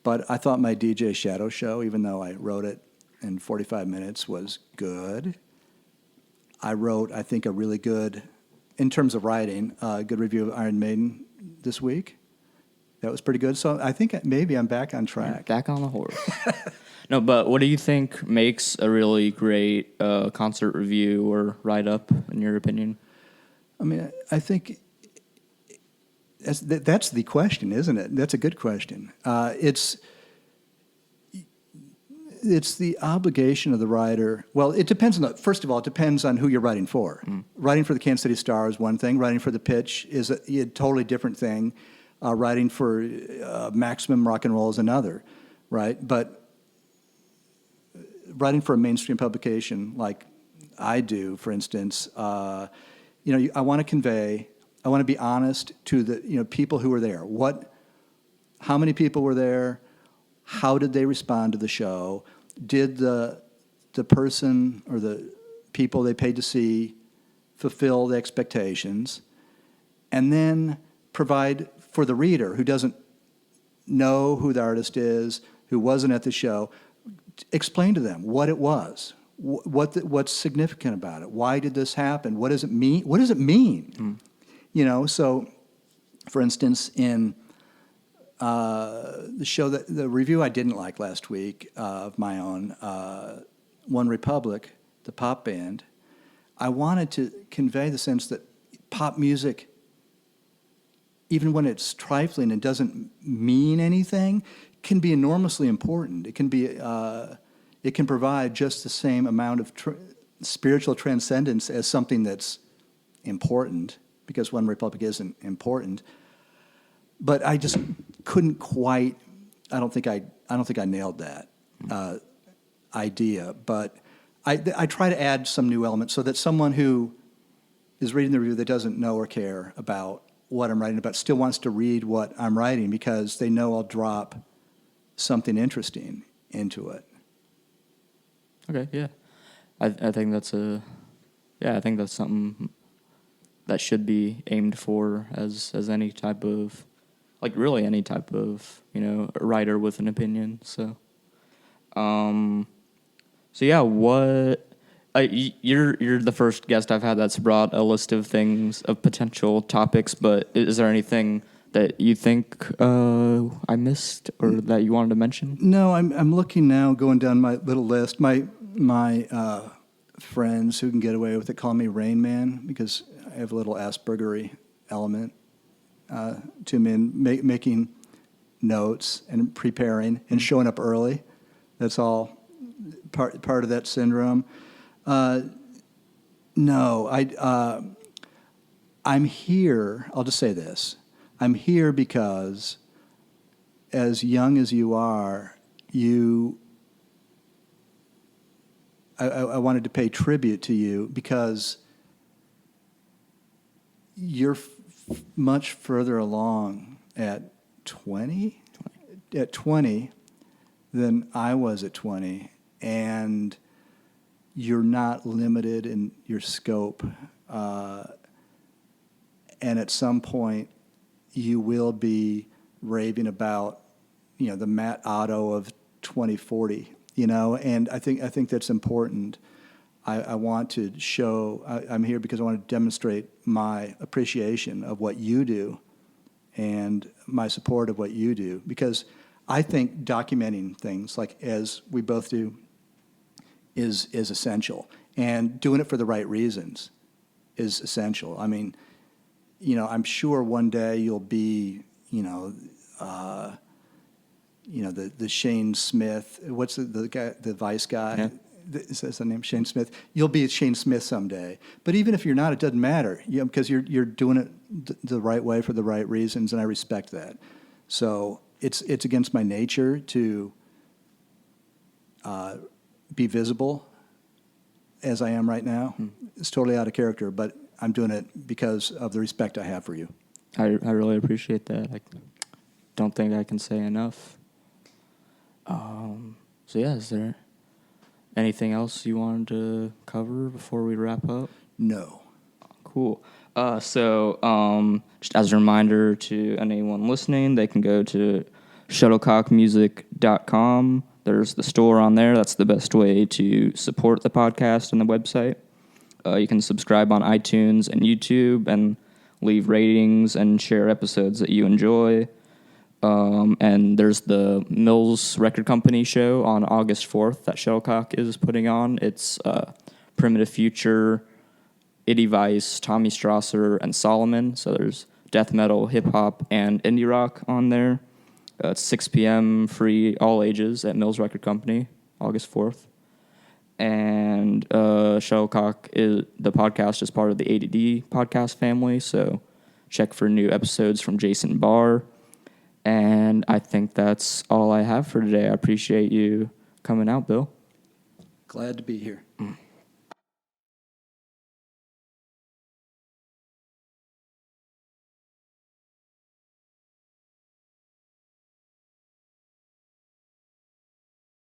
[SPEAKER 2] But I thought my DJ Shadow show, even though I wrote it in 45 minutes, was good. I wrote, I think, a really good, in terms of writing, a good review of Iron Maiden this week. That was pretty good. So I think maybe I'm back on track.
[SPEAKER 3] Back on the horse. No, but what do you think makes a really great concert review or write-up, in your opinion?
[SPEAKER 2] I mean, I think that's the question, isn't it? That's a good question. It's the obligation of the writer. Well, it depends on first of all, it depends on who you're writing for. Writing for the Kansas City Star is one thing. Writing for the Pitch is a totally different thing. Writing for Maximum Rock and Roll is another, right? But writing for a mainstream publication like I do, for instance, I want to convey. I want to be honest to the people who were there. How many people were there? How did they respond to the show? Did the person or the people they paid to see fulfill the expectations? And then provide for the reader who doesn't know who the artist is, who wasn't at the show, explain to them what it was, what's significant about it. Why did this happen? What does it mean? So, for instance, in the show that the review I didn't like last week of my own, One Republic, the pop band, I wanted to convey the sense that pop music, even when it's trifling and doesn't mean anything, can be enormously important. It can be, it can provide just the same amount of spiritual transcendence as something that's important, because One Republic isn't important. But I just couldn't quite. I don't think I nailed that idea. But I try to add some new elements so that someone who is reading the review that doesn't know or care about what I'm writing about still wants to read what I'm writing because they know I'll drop something interesting into it.
[SPEAKER 3] Okay, yeah. I think that's I think that's something that should be aimed for as any type of, like really any type of, writer with an opinion. So, yeah, you're the first guest I've had that's brought a list of things, of potential topics, but is there anything that you think I missed or that you wanted to mention?
[SPEAKER 2] No, I'm looking now, going down my little list. My friends who can get away with it call me Rain Man because I have a little Aspergery element to me, and making notes and preparing and showing up early. That's all part of that syndrome. No, I'm here. I'll just say this. I'm here because, as young as you are, I wanted to pay tribute to you because you're much further along at 20 than I was at 20, and you're not limited in your scope. And at some point, you will be raving about, the Matt Otto of 2040, and I think that's important. I want to show, I'm here because I want to demonstrate my appreciation of what you do and my support of what you do, because I think documenting things like as we both do is essential, and doing it for the right reasons is essential. I mean, I'm sure one day you'll be, the Shane Smith. What's the guy, the Vice guy?
[SPEAKER 3] Yeah.
[SPEAKER 2] Is that the name, Shane Smith? You'll be Shane Smith someday. But even if you're not, it doesn't matter, because you're doing it the right way for the right reasons, and I respect that. So it's against my nature to be visible as I am right now. It's totally out of character, but I'm doing it because of the respect I have for you.
[SPEAKER 3] I really appreciate that. I don't think I can say enough. So yeah, is there anything else you wanted to cover before we wrap up?
[SPEAKER 2] No.
[SPEAKER 3] Cool. Just as a reminder to anyone listening, they can go to shuttlecockmusic.com. There's the store on there. That's the best way to support the podcast and the website. You can subscribe on iTunes and YouTube and leave ratings and share episodes that you enjoy. And there's the Mills Record Company show on August 4th that Shuttlecock is putting on. It's Primitive Future, A.D.D, Tommy Strasser, and Solomon. So there's death metal, hip-hop, and indie rock on there. It's 6 p.m., free, all ages, at Mills Record Company, August 4th. And Shuttlecock, the podcast is part of the A.D.D podcast family, so check for new episodes from Jason Barr. And I think that's all I have for today. I appreciate you coming out, Bill.
[SPEAKER 2] Glad to be here.